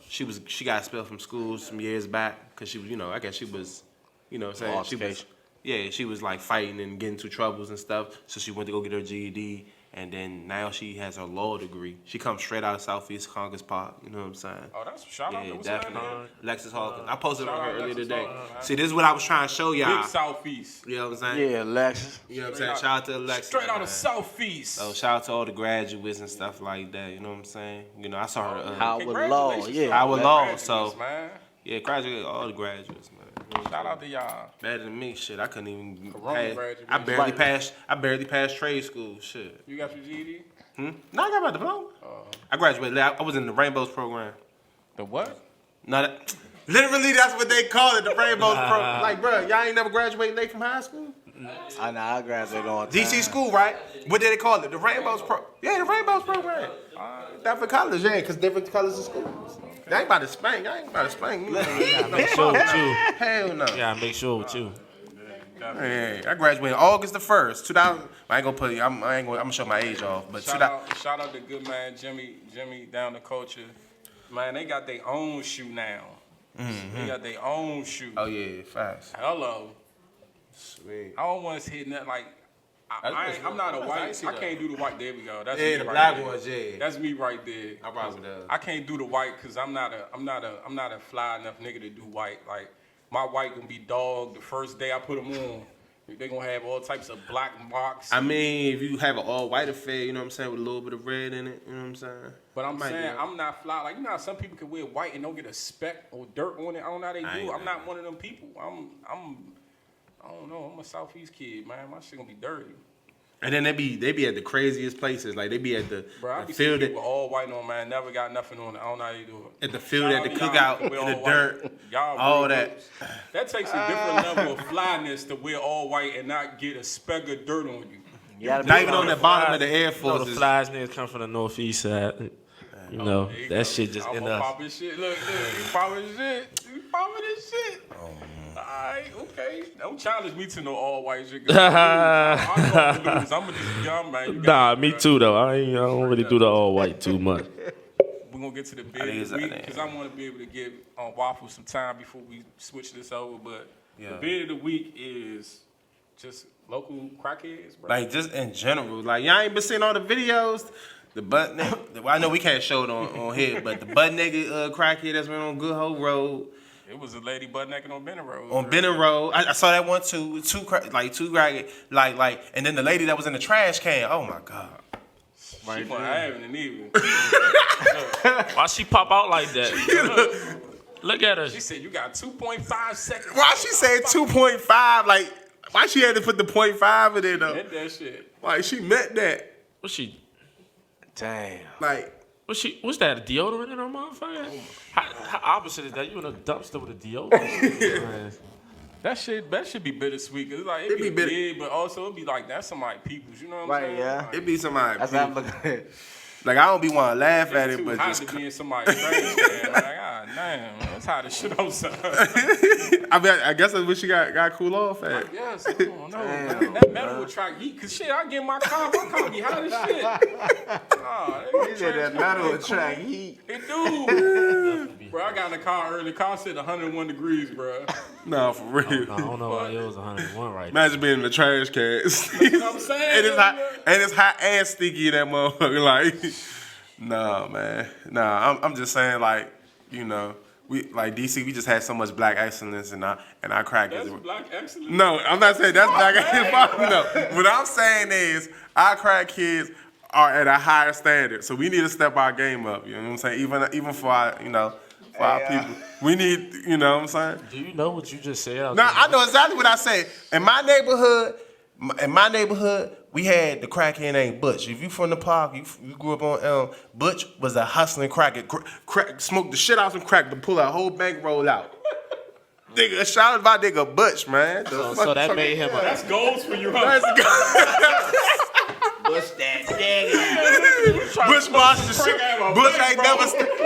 S2: she got expelled from school some years back because she was, I guess she was, what I'm saying, she was,
S4: Altercation.
S2: yeah, she was like fighting and getting into troubles and stuff. So she went to go get her GED, And then now she has her law degree. She comes straight out of Southeast Congress Park. You know what I'm saying?
S3: Oh, that's shout out.
S2: Yeah,
S3: What's her
S2: definitely.
S3: name?
S2: Lexus Hawkins. I posted
S3: shout
S2: on her
S3: out
S2: earlier
S3: Lexus
S2: today.
S3: Hawkins.
S2: See, this is what I was trying to show y'all.
S3: Big Southeast.
S2: You know what I'm saying?
S4: Yeah, Alexis.
S2: You know what I'm saying? Shout out to Lexus.
S3: Straight out
S2: man.
S3: of Southeast.
S2: So shout out to all the graduates and stuff like that. You know what I'm saying? You know, I saw her.
S4: Howard Law,
S3: Congratulations
S4: yeah.
S3: to
S2: Howard
S3: all
S2: Law,
S3: the
S2: so-
S3: graduates, man.
S2: Yeah, graduate all the graduates, man.
S3: Shout out to y'all.
S2: Better than me, shit. I couldn't even
S3: Corona
S2: pass.
S3: graduates.
S2: I barely passed trade school, shit.
S3: You got your GED?
S2: No, I got my diploma. I graduated. I was in the Rainbows program.
S3: The what?
S2: Literally, that's what they call it, the Rainbows program. Like, bro, y'all ain't never graduated late from high school?
S4: I know, I graduated on time.
S2: DC school, right? What did they call it? The Rainbows Yeah, the Rainbows program. That for college, yeah, because different colors of schools. I ain't about to spank. I ain't about to spank.
S5: Make sure with you.
S2: Hell no.
S5: Yeah, make sure with you.
S2: Yeah, I graduated August the 1st, 2000. I ain't gonna put. I'm gonna show my age off, but
S3: Shout out to good man Jimmy down the culture. Man, they got their own shoe now. They got their own shoe.
S2: Oh yeah, fast.
S3: Hello.
S2: Sweet.
S3: I don't want to hit nothing like. I'm not a white. I can't do the white. There we go. That's me
S2: Yeah, the
S3: right
S2: black
S3: there.
S2: ones, yeah.
S3: That's me right there.
S2: I rock with that.
S3: I can't do the white because I'm not a fly enough nigga to do white. Like my white gonna be dog the first day I put them on. They gonna have all types of black marks.
S2: I mean, if you have an all white affair, you know what I'm saying, with a little bit of red in it, you know what I'm saying?
S3: But I'm
S2: Might
S3: saying
S2: be.
S3: I'm not fly. Like you know how some people can wear white and don't get a speck or dirt on it. I don't know how they
S2: I
S3: do.
S2: ain't
S3: I'm
S2: that.
S3: not one of them people. I don't know. I'm a Southeast kid, man. My shit gonna be dirty.
S2: And then they be at the craziest places. Like they be at the,
S3: Bro, I
S2: the
S3: be seeing
S2: field
S3: people all white on, man. Never got nothing on it. I don't know how they do it.
S2: at the field
S3: Shout
S2: at the
S3: out to y'all
S2: cookout
S3: that
S2: in
S3: wear
S2: the
S3: all white.
S2: dirt.
S3: Y'all
S2: all
S3: real
S2: that.
S3: groups. That takes a different level of flyness to wear all white and not get a speck of dirt on you.
S4: You gotta
S2: Not
S4: be
S2: even on the
S4: honest.
S2: bottom of the Air
S5: You know,
S2: Force.
S5: the flies niggas come from the northeast side. You know,
S3: There you
S5: that
S3: go.
S5: shit just
S3: I'm
S5: in
S3: gonna
S5: us.
S3: pop his shit. Look, you popping shit. You popping this shit. Alright, okay. Don't challenge me to no all white shit. I'm gonna lose. I'm gonna just be young, man. You got
S5: Nah, me too though. I don't really do the all white too much.
S3: We're gonna get to the bid
S2: think
S3: of
S2: it's
S3: the week
S2: out there.
S3: because I want to be able to give Waffle some time before we switch this over. But
S2: Yeah.
S3: the bid of the week is just local crackheads, bro.
S2: Like just in general. Like y'all ain't been seeing all the videos. The butt nigga. I know we can't show it on here, but the butt nigga crackhead that's been on Good Hope Road.
S3: It was a lady butt naked on Benner Road.
S2: On Benning Road, I saw that one too. Two crackhead, like, and then the lady that was in the trash can. Oh my god!
S3: She wasn't having it either.
S5: Why she pop out like that? Look at her.
S3: She said you got 2.5 seconds.
S2: Why she say 2.5? Like, why she had to put the 0.5 in there though?
S3: Hit that shit.
S2: Like she meant that.
S5: What's she?
S4: Damn.
S2: Like,
S5: What's that? A deodorant in her motherfucker? How opposite is that? You in a dumpster with a deodorant?
S3: That should be bittersweet. Cause it's like it
S2: be
S3: be
S2: bitter-
S3: big, but also it be like that's somebody people's. You know what I'm
S4: Right,
S3: saying?
S4: yeah.
S3: Like,
S2: it be somebody.
S4: That's what I'm looking at.
S2: Like I don't be want to laugh at
S3: it's
S2: it,
S3: too
S2: but
S3: hot
S2: just.
S3: to be in somebody's trash can. Like, ah, damn, man, it's hot as shit outside.
S2: I mean, I guess that's what she got cool off at.
S3: Yes, I don't know. Man. That metal will attract heat. Cause shit, I get in my car be hot as shit. Nah,
S4: He said that metal attract heat.
S3: It do. Bro, I got in the car early. The car said 101 degrees, bro.
S2: No, for real.
S5: I don't know why it was 101 right now.
S2: Imagine being in the trash can.
S3: You know what I'm saying?
S2: and it's hot and sticky in that motherfucker. Like, nah, man. Nah, I'm just saying, like, you know, we like DC. We just had so much black excellence in our crackers.
S3: That's black excellence.
S2: No, I'm not saying that's black excellence. No, what I'm saying is our crack kids are at a higher standard, so we need to step our game up. You know what I'm saying? Even for our, you know, for our people, we need. You know what I'm saying?
S5: Do you know what you just said?
S2: No, I know exactly what I said. In my neighborhood, we had the crackhead named Butch. If you from the park, you grew up on Elm, Butch was a hustling crackhead. Crack, smoked the shit out some crack to pull a whole bankroll out. Nigga, shout out my nigga Butch, man.
S5: So that made him
S3: That's goals for you, huh?
S2: Let's go.
S4: What's that nigga?
S2: Butch washed the shit.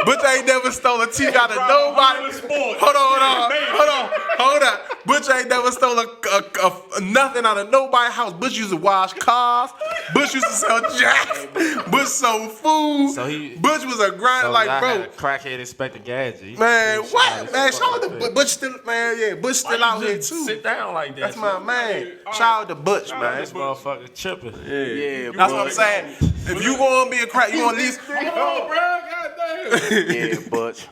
S2: Butch ain't never stole a teeth out of nobody. Hold on. Butch ain't never stole a nothing out of nobody's house. Butch used to wash cars. Butch used to sell jacks. Butch sold food.
S5: So
S2: Butch was a grind,
S5: So
S2: like,
S5: I
S2: bro.
S5: had a crackhead Inspector Gadget.
S2: Man, what? Man, shout out to Butch still, man, yeah, Butch still out here too.
S5: Sit down like that.
S2: That's my man. Shout out to Butch, man.
S5: This motherfucker tripping.
S4: Yeah,
S2: That's what I'm saying. If you gonna be a crack, you gonna at least.
S3: Hold on, bro. Goddamn.
S4: yeah, Butch.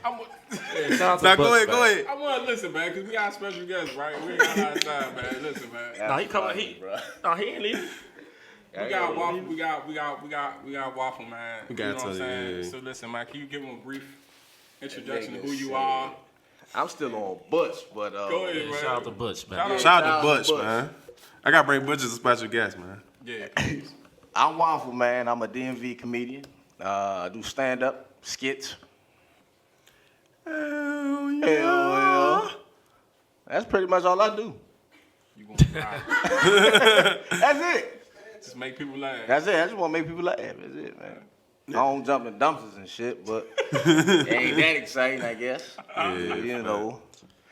S5: Shout out to
S2: Now
S5: Butch,
S2: go ahead.
S3: I want to listen, man, because we got special guests, right? We ain't got a lot of time, man. Listen, man.
S5: No, he coming. No, he ain't leaving.
S3: We got Waffle. We got Waffleman.
S2: We got
S3: you know what I'm
S2: to,
S3: saying?
S2: yeah.
S3: So listen, man. Can you give him a brief introduction to who you are?
S4: I'm still on Butch, but
S3: Go ahead, man.
S5: Shout out to Butch, man.
S2: Shout out to Butch, man. I gotta bring Butch as a special guest, man.
S3: Yeah.
S4: I'm Waffle, man. I'm a DMV comedian. I do stand-up, skits.
S2: Hell yeah.
S4: Hell yeah. That's pretty much all I do.
S3: You gonna lie.
S4: That's it.
S3: Just make people laugh.
S4: That's it. I just want to make people laugh. That's it, man. I don't jump in dumpsters and shit, but it ain't that exciting, I guess. You know.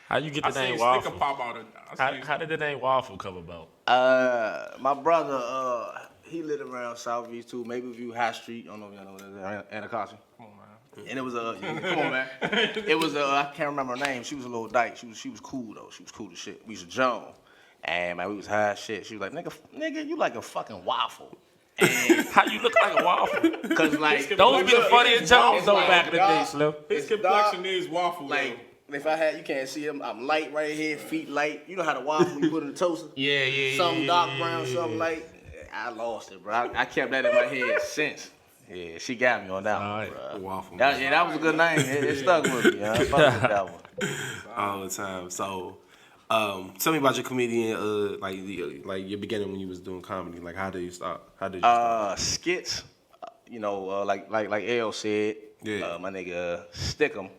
S5: How you get
S3: I
S5: the
S3: seen
S5: name
S3: sticker
S5: Waffle?
S3: pop out of.
S5: How did the name Waffle come about?
S4: My brother, he lived around South Beach too, Maple View High Street. I don't know if y'all know that. Anacostia.
S3: Come on, man.
S4: And it was come on, man. It was I can't remember her name. She was a little dyke. She was cool though. She was cool as shit. We used to Joan. And man, we was high as shit. She was like, nigga, you like a fucking waffle. And
S5: How you look like a waffle?
S4: cause like
S5: Those be the funniest jokes though
S4: like
S5: back in the day,
S4: dark.
S5: Slim.
S3: His
S4: It's
S3: complexion
S4: dark.
S3: is waffle.
S4: like if I had, you can't see him. I'm light right here, feet light. You know how the waffle you put in the toaster?
S5: Yeah.
S4: Some dark brown, something light. I lost it, bro. I kept that in my head since. Yeah, she got me on that
S5: All
S4: one,
S5: right.
S4: bro.
S2: Waffle.
S4: That was a good name. It stuck with me. I fuck with that one.
S2: All the time. So, tell me about your comedian, like your beginning when you was doing comedy. Like, how did you start?
S4: Skits, you know, like L said.
S2: Yeah.
S4: My nigga Stickum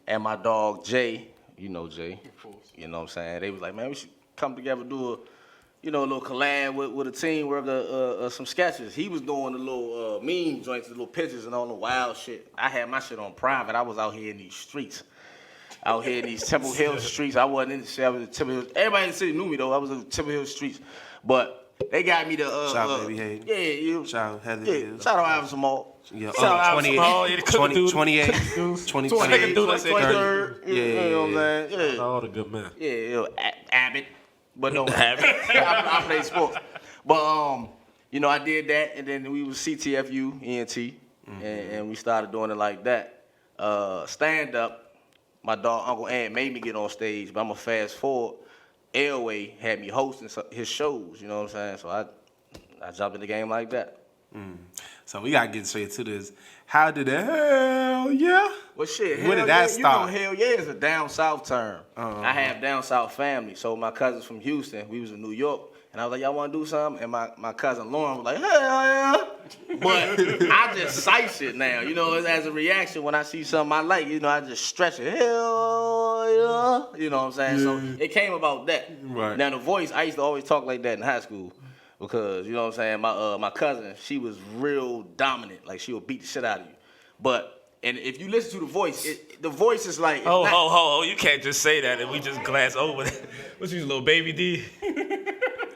S4: and my dog Jay. You know Jay.
S3: Of course.
S4: You know what I'm saying? They was like, man, we should come together, do a little collab with a teamwork of some sketches. He was doing the little meme joints, the little pictures and all the wild shit. I had my shit on private. I was out here in these streets. Out here in these Temple Hill streets. I wasn't in the city. I was in Temple Hill. Everybody in the city knew me though. I was in Temple Hill streets. But they got me to
S2: Shout out Baby Hayden.
S4: Yeah, you.
S2: Shout out Heather
S4: Yeah,
S2: Hills.
S4: shout out Iverson Mall.
S2: Yeah,
S5: Shout out
S2: 28,
S5: Small, yeah, the cooking dude.
S2: 28, 28,
S4: 23rd.
S2: Yeah,
S4: You know what I'm saying? Yeah.
S5: All the good men.
S4: Yeah, Abbott. But no,
S5: Abbott.
S4: I played sports. But you know, I did that, and then we was CTFU, ENT, and we started doing it like that. Stand up. My dog Uncle Ant made me get on stage, but I'm gonna fast forward. Elway had me hosting his shows. You know what I'm saying? So I jumped in the game like that.
S2: So we gotta get straight to this. How did the hell yeah?
S4: Well, shit.
S2: When did that start?
S4: You know, hell yeah is a down south term. I have down south family. So my cousins from Houston, we was in New York, and I was like, y'all want to do something? And my cousin Lauren was like, hell yeah. But I just cite shit now. You know, as a reaction when I see something I like, you know, I just stretch it. Hell yeah. You know what I'm saying? So it came about that.
S2: Right.
S4: Now the voice, I used to always talk like that in high school. Because, you know what I'm saying, my cousin, she was real dominant. Like, she would beat the shit out of you. But, and if you listen to the voice, the voice is like...
S5: Oh, you can't just say that and we just glance over that. What's you, little baby D?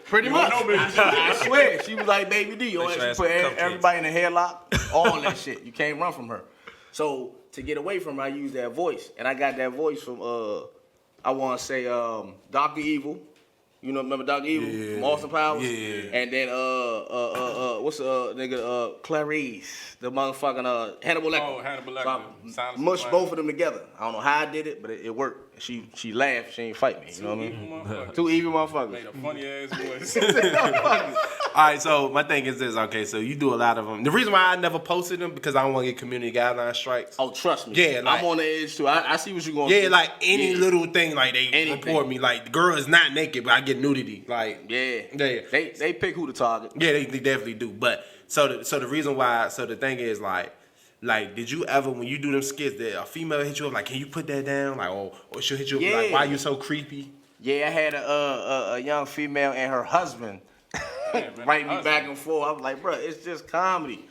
S4: Pretty much. I swear, she was like Baby D.
S5: Make sure
S4: She
S5: that's
S4: put
S5: some cupcakes.
S4: everybody in a headlock, all that shit. You can't run from her. So, to get away from her, I used that voice. And I got that voice from, I want to say, Dr. Evil. You know, remember Dr. Evil from Austin Powers?
S2: Yeah.
S4: And then what's nigga Clarice, the motherfucking Hannibal Lecter.
S3: Oh, Hannibal Lecter.
S4: So I
S3: Silence
S4: mushed
S3: of the
S4: both of them together. I don't know how I did it, but it worked. She laughed. She ain't fight me. You know what I mean? Two evil motherfuckers.
S3: Made a funny ass voice.
S2: All right, so my thing is this. Okay, so you do a lot of them. The reason why I never posted them because I don't want to get community guideline strikes.
S4: Oh, trust me.
S2: Yeah, like-
S4: I'm on the edge too. I see what you're going
S2: Yeah,
S4: through.
S2: like any little thing, like they
S4: Anything.
S2: report me. Like the girl is not naked, but I get nudity. Like
S4: Yeah.
S2: Yeah.
S4: They pick who to target.
S2: yeah, they definitely do. But so the reason why, so the thing is like, did you ever when you do them skits that a female hit you up like, can you put that down? Like, or she'll hit you up
S4: Yeah.
S2: like, why you so creepy?
S4: Yeah, I had a young female and her husband write me back and forth. I was like, bro, it's just comedy.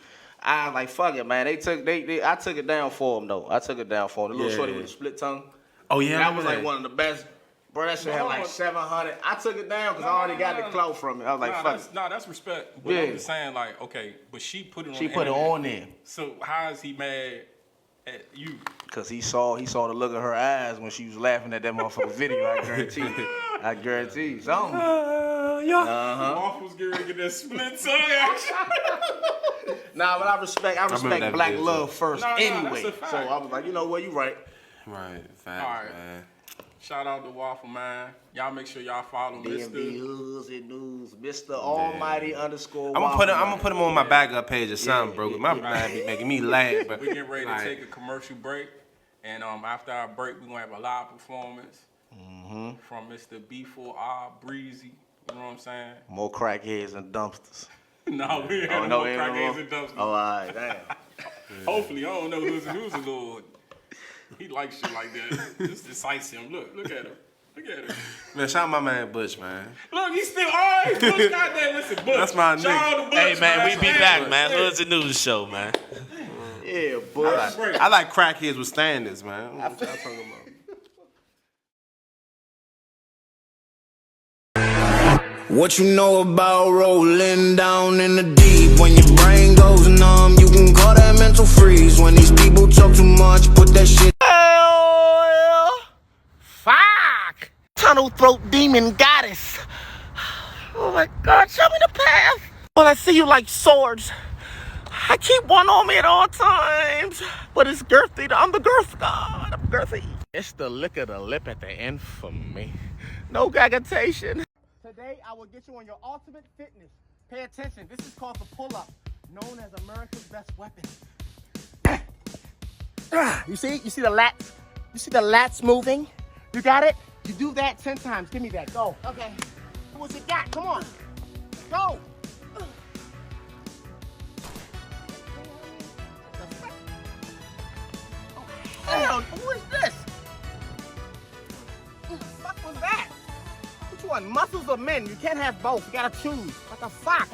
S4: I was like, fuck it, man. I took it down for him though. I took it down for him. The little shorty with the split tongue.
S2: Oh yeah,
S4: That was like one of the best. Bro, that shit had like 700. I took it down because I already got the clout from it. I was like, fuck it.
S3: That's respect. But I'm just saying, like, okay, but she put it on.
S4: She put it on there.
S3: So how is he mad at you?
S4: Cause he saw the look of her eyes when she was laughing at that motherfucking video. I guarantee. I guarantee something.
S3: Waffles getting ready to get that split tongue action.
S4: Nah, but I respect black
S2: video.
S4: love first anyway.
S3: that's a fact.
S4: So I was like, you know what, you right.
S2: Right, facts,
S3: All right.
S2: man.
S3: Shout out to Waffleman. Y'all make sure y'all follow
S4: DMV
S3: Mr.
S4: Hoodz Nd Newz, Mr. Almighty _
S2: I'm gonna put him on my backup page or something, bro. My man be making me laugh. But
S3: We getting ready to take a commercial break, and after our break, we're gonna have a live performance from Mr. B4R Breezy. You know what I'm saying?
S4: More crackheads and dumpsters.
S3: No, we ain't no more crackheads and dumpsters.
S4: Oh, all right, damn.
S3: Hopefully, I don't know who's a little. He likes shit like that. Just excites him. Look at him. Look at him.
S2: man, shout out my man Butch, man.
S3: Look, he's still alright. Butch, goddamn, listen, Butch.
S2: That's my
S3: Shout out to Butch,
S5: Hey, man, we be back, man.
S3: Hey.
S5: Hoodz Nd Newz Show, man.
S4: Yeah, boy.
S2: I like crackheads with standards, man. What y'all talking about?
S6: What you know about rolling down in the deep? When your brain goes numb, you can call that mental freeze. When these people talk too much, put that shit.
S7: Fuck! Tunnel throat demon goddess. Oh my God, show me the path. Well, I see you like swords. I keep one on me at all times. But it's girthy. I'm the girth god. I'm girthy. It's the lick of the lip at the end for me. No gagitation. Today, I will get you on your ultimate fitness. Pay attention. This is called the pull-up, known as America's best weapon. You see the lats? You see the lats moving? You got it? You do that 10 times. Give me that. Go. Okay. What you got? Come on. Go. Hell, who is this? What the fuck was that? Which one? Muscles or men? You can't have both. You gotta choose. What the fuck?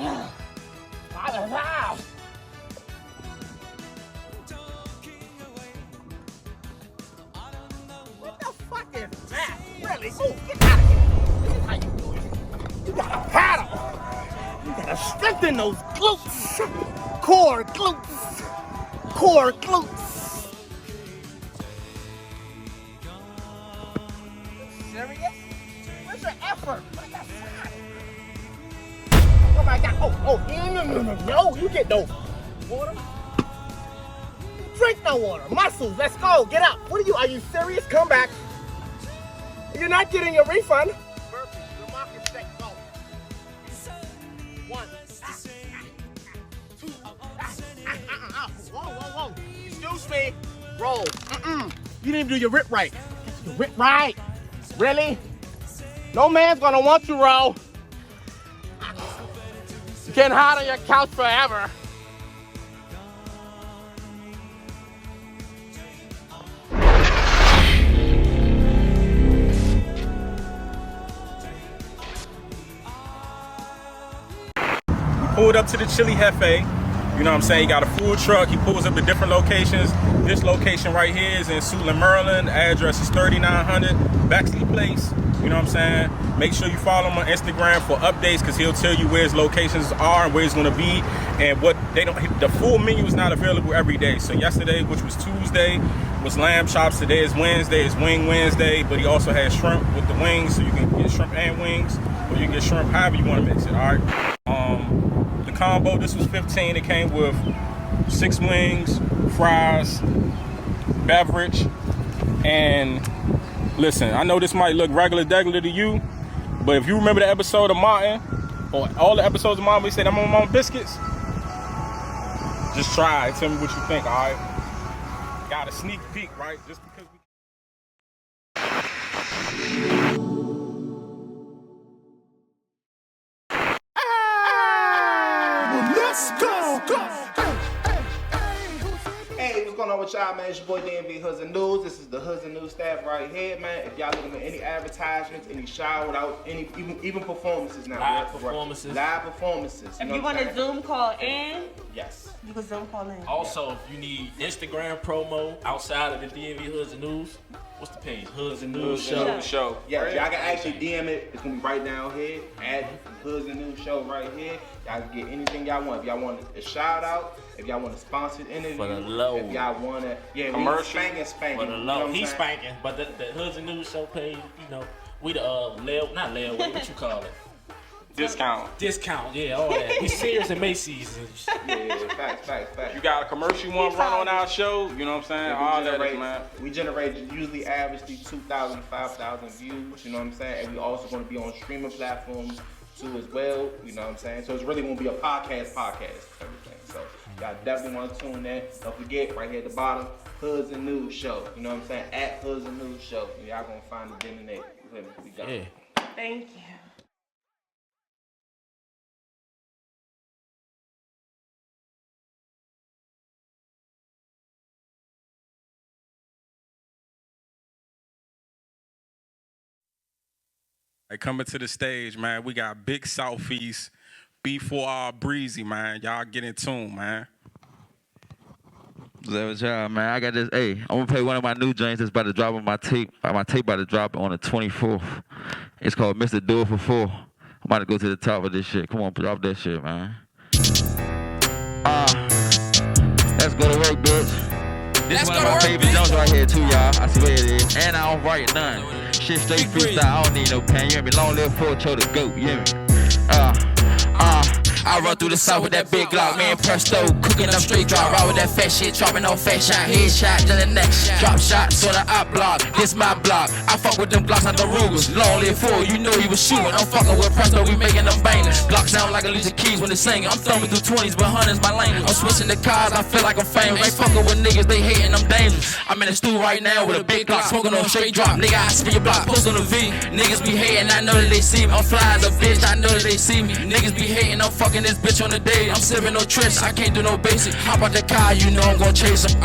S7: What the fuck is that? Really? Move, get out of here. This is how you do it. You gotta paddle. You gotta strengthen those glutes. Core glutes. Core glutes. Serious? Where's your effort? What the fuck? Oh my God. Oh, no, you get no water. Drink no water. Muscles, let's go. Get up. What are you serious? Come back. You're not getting your refund. Perfect. Your mark is set. Go. 1. 2. Whoa. Excuse me. Roll. You didn't even do your rip right. Your rip right. Really? No man's gonna want you, Ro. You can't hide on your couch forever.
S3: Pulled up to the Chili Hefe. You know what I'm saying? He got a food truck. He pulls up to different locations. This location right here is in Suitland, Maryland. The address is 3900 Bexley Place. You know what I'm saying? Make sure you follow him on Instagram for updates because he'll tell you where his locations are and where he's going to be and what they don't. The full menu is not available every day. So yesterday, which was Tuesday, was lamb chops. Today is Wednesday. It's Wing Wednesday. But he also has shrimp with the wings, so you can get shrimp and wings, or you can get shrimp however you want to mix it. All right. The combo. This was $15. It came with 6 wings, fries, beverage, and. Listen, I know this might look regular to you, but if you remember the episode of Martin, or all the episodes of Martin, we said I'm on my biscuits, just try it. Tell me what you think, all right? Got a sneak peek, right? Just because we...
S1: Let's go.
S4: Hey, what's
S8: going on with y'all, man? It's your boy DMV Hoodz Nd Newz. This is the Hoodz Nd Newz staff right here, man. If y'all looking at any advertisements, any shout out, any even performances now.
S5: Live performances.
S8: Live performances.
S9: If you want to Zoom call in,
S8: yes,
S9: you can Zoom call in.
S5: Also, if you need Instagram promo outside of the DMV Hoodz Nd Newz, what's the page? Hoodz Nd Newz Show.
S8: Yeah, y'all can actually DM it. It's gonna be right down here. Add Hoodz Nd Newz Show right here. Y'all can get anything y'all want. If y'all want a shout out, if y'all want a sponsored interview,
S5: for the low.
S8: if y'all want to,
S3: commercial,
S8: spanking.
S5: For the low, he's spanking. But the Hoodz Nd Newz Show page, you know, we the not layaway, what you call it?
S3: Discount,
S5: yeah, all that. We serious in Macy's.
S8: Yeah, facts.
S3: You got a commercial you want to run on our show, you know what I'm saying? All that, man.
S8: We generate usually averagely 2,000, 5,000 views, you know what I'm saying? And we also going to be on streaming platforms too as well, you know what I'm saying? So it's really going to be a podcast, everything. So y'all definitely want to tune in. Don't forget, right here at the bottom, Hoodz Nd Newz Show. You know what I'm saying? At Hoodz Nd Newz Show. Y'all going to find it in there. We got it.
S9: Thank you.
S3: Hey, coming to the stage, man, we got Big Southeast, B4R Breezy, man. Y'all get in tune, man.
S10: What's up, man? I got this. Hey, I'm gonna play one of my new joints that's about to drop on my tape. My tape about to drop on the 24th. It's called Mr. Do It For 4. I'm about to go to the top of this shit. Come on, drop that shit, man. Let's go to work, bitch. This is one of my favorite joints right here, too, y'all. I swear it is. And I don't write none. Shit straight freestyle. I don't need no pen. You hear me? Long live 4 Cho the GOAT. You hear me? I run through the south with that big Glock, man, presto, cooking up straight drop, ride with that fat shit, dropping on fat shot, headshot, to the neck, drop shots on the op block, this my block, I fuck with them Glocks, not the Rugers, long live 4, you know he was shooting, I'm fucking with presto, we making them bangers, Glock sound like Alicia Keys when they singing, I'm thumbing through 20s, but 100s my language, I'm switching the cars, I feel like I'm famous, ain't fucking with niggas, they hating, I'm dangerous, I'm in the stool right now with a big Glock, smoking on straight drop, nigga, I spin your block, post on the V, niggas be hating, I know that they see me, I'm fly as a bitch, I know that they see me, niggas be hating, I'm fucking this bitch on the day. I'm sipping no tricks, I can't do no basic. Hop out the car, you know I'm gon' chase him.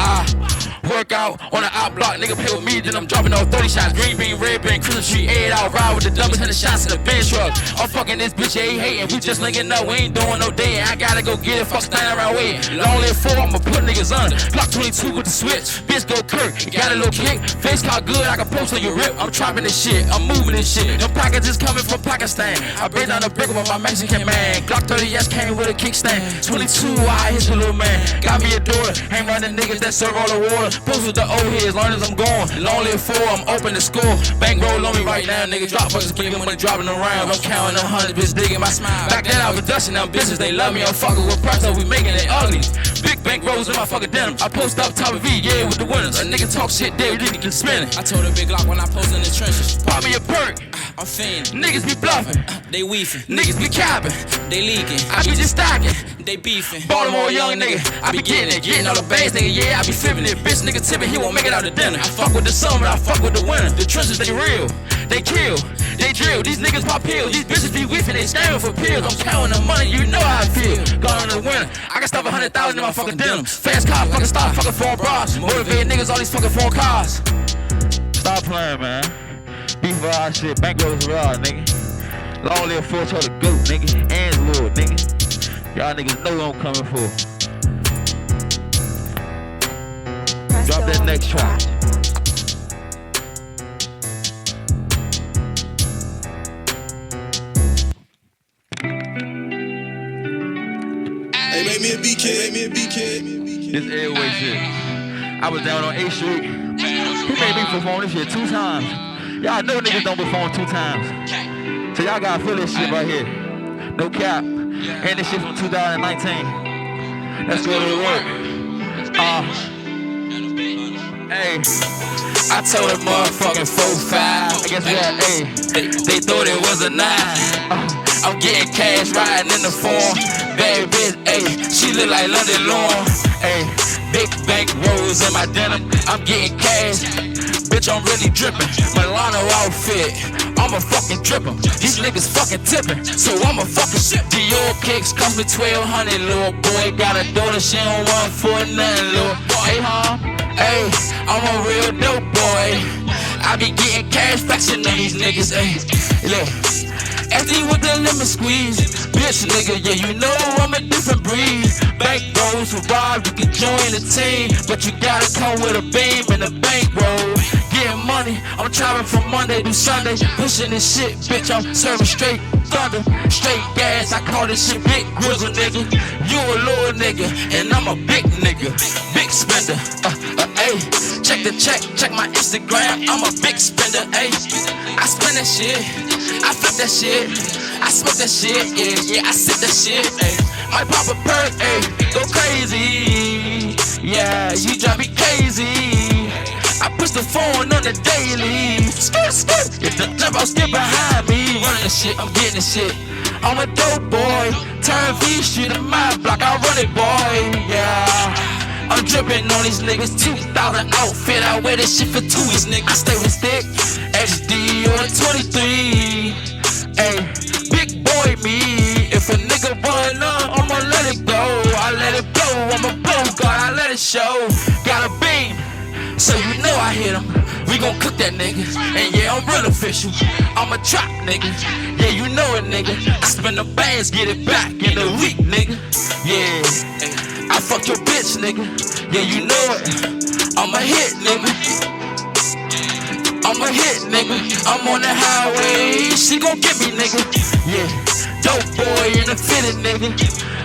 S10: Work out on the op block, nigga play with me, then I'm dropping off 30 shots. Green bean, red bean, Christmas tree, 8 out, ride with the dumbest 100 shots in the bench truck. I'm fucking this bitch, yeah, he hating. We just linking up, we ain't doing no dating. I gotta go get it, fuck standing around waiting. Long live 4, I'ma put niggas under. Block 22 with the switch, bitch go Kirk. Got a little kick, face caught good, I can post on your rip. I'm trapping this shit, I'm moving this shit. Them packages coming from Pakistan. I break down the brick with my Mexican man. Glock 30S came with a kickstand. 22, I hit your little man. Got me a daughter, hang around the niggas that serve all the water. Post with the old heads, learn as I'm going. Long live 4, I'm open to score. Bankroll on me right now, nigga. Drop buckets, give me money dropping around. I'm counting them hundreds, bitch digging my smile. Back then I was dusting them bitches, they love me. I'm fucking with presto, we making it ugly. Big bankrolls in my fucking denim. I post up top of V, yeah, with the winners. A nigga talk shit, they didn't get spinning. I told a big Glock when I post in the trenches. Pop me a perk, I'm fiending. Niggas be bluffing, they weefing. Niggas be capping, they leaking. I be just stacking, they beefing. Baltimore young nigga, I be getting all the bass, nigga, yeah, I be flipping it. Bitch nigga tipping, he won't make it out to dinner. I fuck with the sun, but I fuck with the winter. The trenches, they real, they kill, they drill. These niggas pop pills, these bitches be weefing, they scamming for pills. I'm counting the money, you know how I feel. Going in the winter, I can stuff 100,000 in my fucking denim. Fast car, fucking stop, fucking foreign bras. Motivated niggas, all these fucking foreign cars. Stop playing, man. B4R shit, bankrolls raw, nigga. Long live 4 Cho the GOAT, nigga. And Lord, nigga. Y'all niggas know what I'm coming for. Drop that next track.
S1: Hey, make me a BK.
S10: This airway shit. I was down on 8th Street. He made me perform this shit 2 times. Y'all know niggas don't perform 2 times. So y'all gotta feel this shit right here. No cap. And this shit from 2019. Let's go to work. Hey. I told a motherfucking 4-5. I guess what? Hey. They thought it was a 9. I'm getting cash riding in the form. Bad bitch, ayy, she look like London Lawn. Ayy, big bank rolls in my denim. I'm getting cash. Bitch, I'm really dripping. Milano outfit, I'ma fucking drippin'. These niggas fucking tippin', so I'ma fucking ship. Dior kicks cost me 1,200, little boy. Got a daughter, she don't want for nothing, little boy. Hey, huh? Hey, I'm a real dope boy. I be getting cash flexing on these niggas. Hey, look. FD with the lemon squeeze, bitch nigga, yeah you know I'm a different breed. Bank rolls for Rob, you can join the team, but you gotta come with a beam and a bankroll. Getting money, I'm traveling from Monday to Sunday, pushing this shit, bitch I'm serving straight thunder, straight gas. I call this shit big grizzle nigga. You a little nigga, and I'm a big nigga, big spender. Ayy, check the check my Instagram, I'm a big spender. Ayy, I spend that shit. I flip that shit, I smoke that shit, yeah, I sip that shit, ayy. Might pop a perk, ayy, go crazy, yeah, you drive me crazy. I push the phone on the daily, skirt, skirt, if the jump out skip behind me. Running the shit, I'm getting the shit, I'm a dope boy, turn V Street in my block, I run it, boy, yeah. I'm drippin' on these niggas, 2,000 outfit, I wear this shit for 2 weeks, nigga. I stay with stick, HD on 23. Ayy, big boy me. If a nigga run up, I'ma let it go. I let it blow, I'ma blow, God, I let it show. Got a beam, so you know I hit him. We gon' cook that nigga, and yeah, I'm real official. I'm a trap nigga, yeah, you know it, nigga. I spend the bands, get it back in a week, nigga. Yeah. I fuck your bitch, nigga. Yeah, you know it. I'm a hit, nigga. I'm a hit, nigga. I'm on the highway. She gon' get me, nigga. Yeah. Dope boy in the fitted, nigga.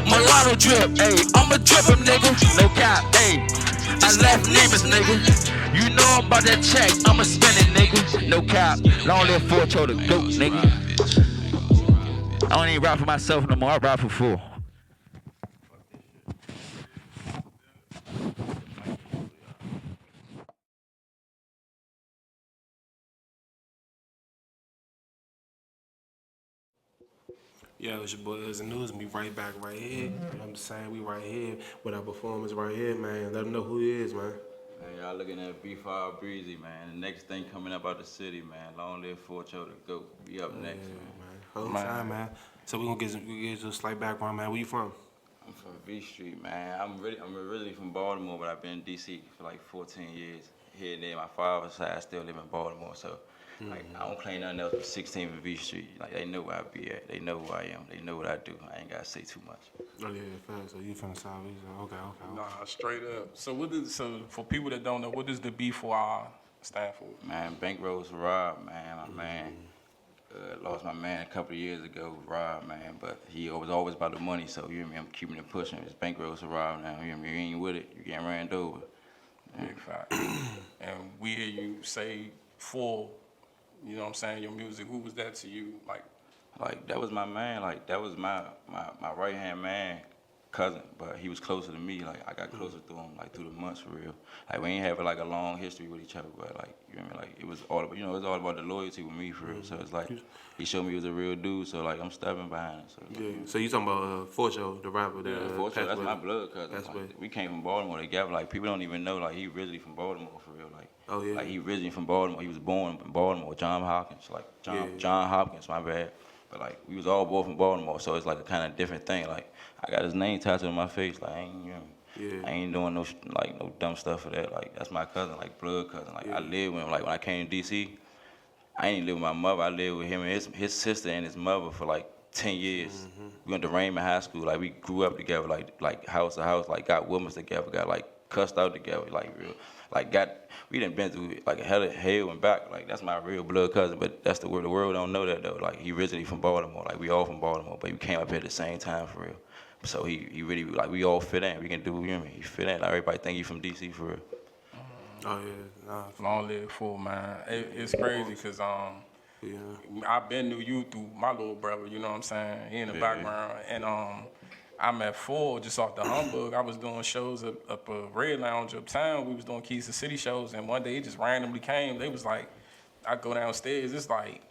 S10: Milano drip, ayy. I'm a dripper, nigga. No cap, ayy. I left neighbors, nigga. You know I'm about that check. I'ma spend it, nigga. No cap. Long live 4 the goat, nigga. I don't even rap for myself no more. I rap for 4.
S2: Yo, it's your boy Hoodz Nd Newz, and we right back right here. You know what I'm saying? We right here with our performance right here, man. Let them know who he is, man.
S11: Hey, y'all looking at B4R Breezy, man. The next thing coming up out the city, man. Long live 4 the GOAT. Be up next, man.
S2: Whole time, man. So we gonna get you a slight background, man. Where you from?
S11: I'm from V Street, man. I'm originally from Baltimore, but I've been in DC for like 14 years. Here and there, my father's side still live in Baltimore, so like I don't claim nothing else but 16 in V Street. Like they know where I be at. They know who I am. They know what I do. I ain't gotta say too much.
S2: Oh yeah, fast. So you from the Southeast? Okay.
S3: Nah, straight up. So for people that don't know, what does the B4R stand for?
S11: Man, bankrolls for Rob, man. My man lost my man a couple of years ago, Rob, man. But he was always about the money, so you know me. I'm keeping it pushing. It's bankrolls for Rob now. You know me. You ain't with it, you getting ran over.
S3: Big fact. And we hear you say 4. You know what I'm saying? Your music. Who was that to you?
S11: Like that was my man. Like that was my right hand man, cousin. But he was closer to me. Like I got closer to him. Like through the months for real. Like we ain't have like a long history with each other. But like you know what I mean? Like it was all about, it was all about the loyalty with me for real. So it's like he showed me he was a real dude. So like I'm stepping behind him. So
S2: yeah. So you talking about 4 the rapper?
S11: That's my blood cousin. Like, we came from Baltimore together. Like people don't even know. Like he originally from Baltimore for real. Like.
S2: Oh yeah.
S11: Like he originally from Baltimore. He was born in Baltimore. John Hopkins. Like John Hopkins. My bad. But like we was all born from Baltimore, so it's like a kind of different thing. Like I got his name tattooed on my face. Like I ain't doing no dumb stuff for that. Like that's my cousin, like blood cousin. Like I lived with him. Like when I came to DC, I ain't live with my mother. I lived with him and his sister and his mother for like 10 years. We went to Raymond High School. Like we grew up together. Like house to house. Like got women's together. Got like cussed out together. Like real. Like we done been through like a hell and back. Like that's my real blood cousin, but that's the world don't know that though. Like he originally from Baltimore. Like we all from Baltimore, but we came up here at the same time for real. So he really like we all fit in. We can do, you know what I mean? He fit in. Like, everybody think he from DC for real.
S2: Oh yeah,
S3: Long live 4, man. It's crazy because I been knew you through my little brother. You know what I'm saying? He in the background and I met 4 just off the humbug. I was doing shows up a Red Lounge uptown. We was doing Keys to City shows, and one day he just randomly came. They was like, I go downstairs, it's like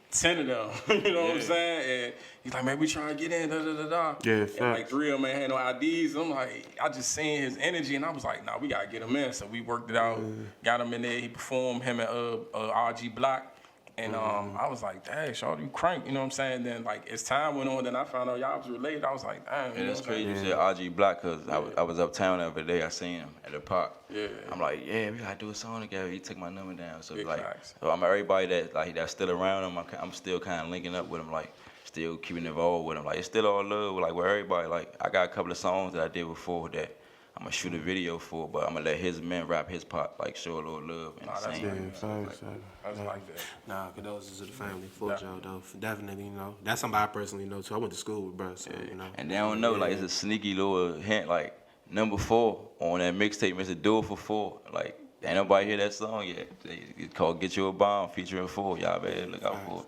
S3: 10 of them. You know what I'm saying? And he's like, man, we trying to get in,
S2: Yeah,
S3: and like 3 of them ain't had no IDs. I'm like, I just seen his energy, and I was like, nah, we gotta get him in. So we worked it out, got him in there. He performed, him and RG Block. And I was like, dang, Shawty, you crank, you know what I'm saying? Then like as time went on, then I found out y'all was related. I was like, damn.
S11: Yeah, that's crazy. You said RG Black, cause I was uptown the other day. I seen him at the park.
S3: Yeah.
S11: I'm like, yeah, we gotta do a song together. He took my number down. So
S3: Big
S11: like,
S3: facts.
S11: so I'm everybody that's still around him. I'm still kind of linking up with him, like still keeping involved with him. Like it's still all love, like with everybody. Like I got a couple of songs that I did before that I'm gonna shoot a video for, but I'm gonna let his men rap his part, like show a little love and the same.
S3: That's like that.
S2: Nah, condolences to the family for Joe though. Definitely, you know. That's somebody I personally know too. I went to school with bro, so you know.
S11: And they don't know, like it's a sneaky little hint, like number 4 on that mixtape, Mr. Do It For 4. Like ain't nobody hear that song yet. It's called Get You a Bomb featuring 4. Y'all better look out for it.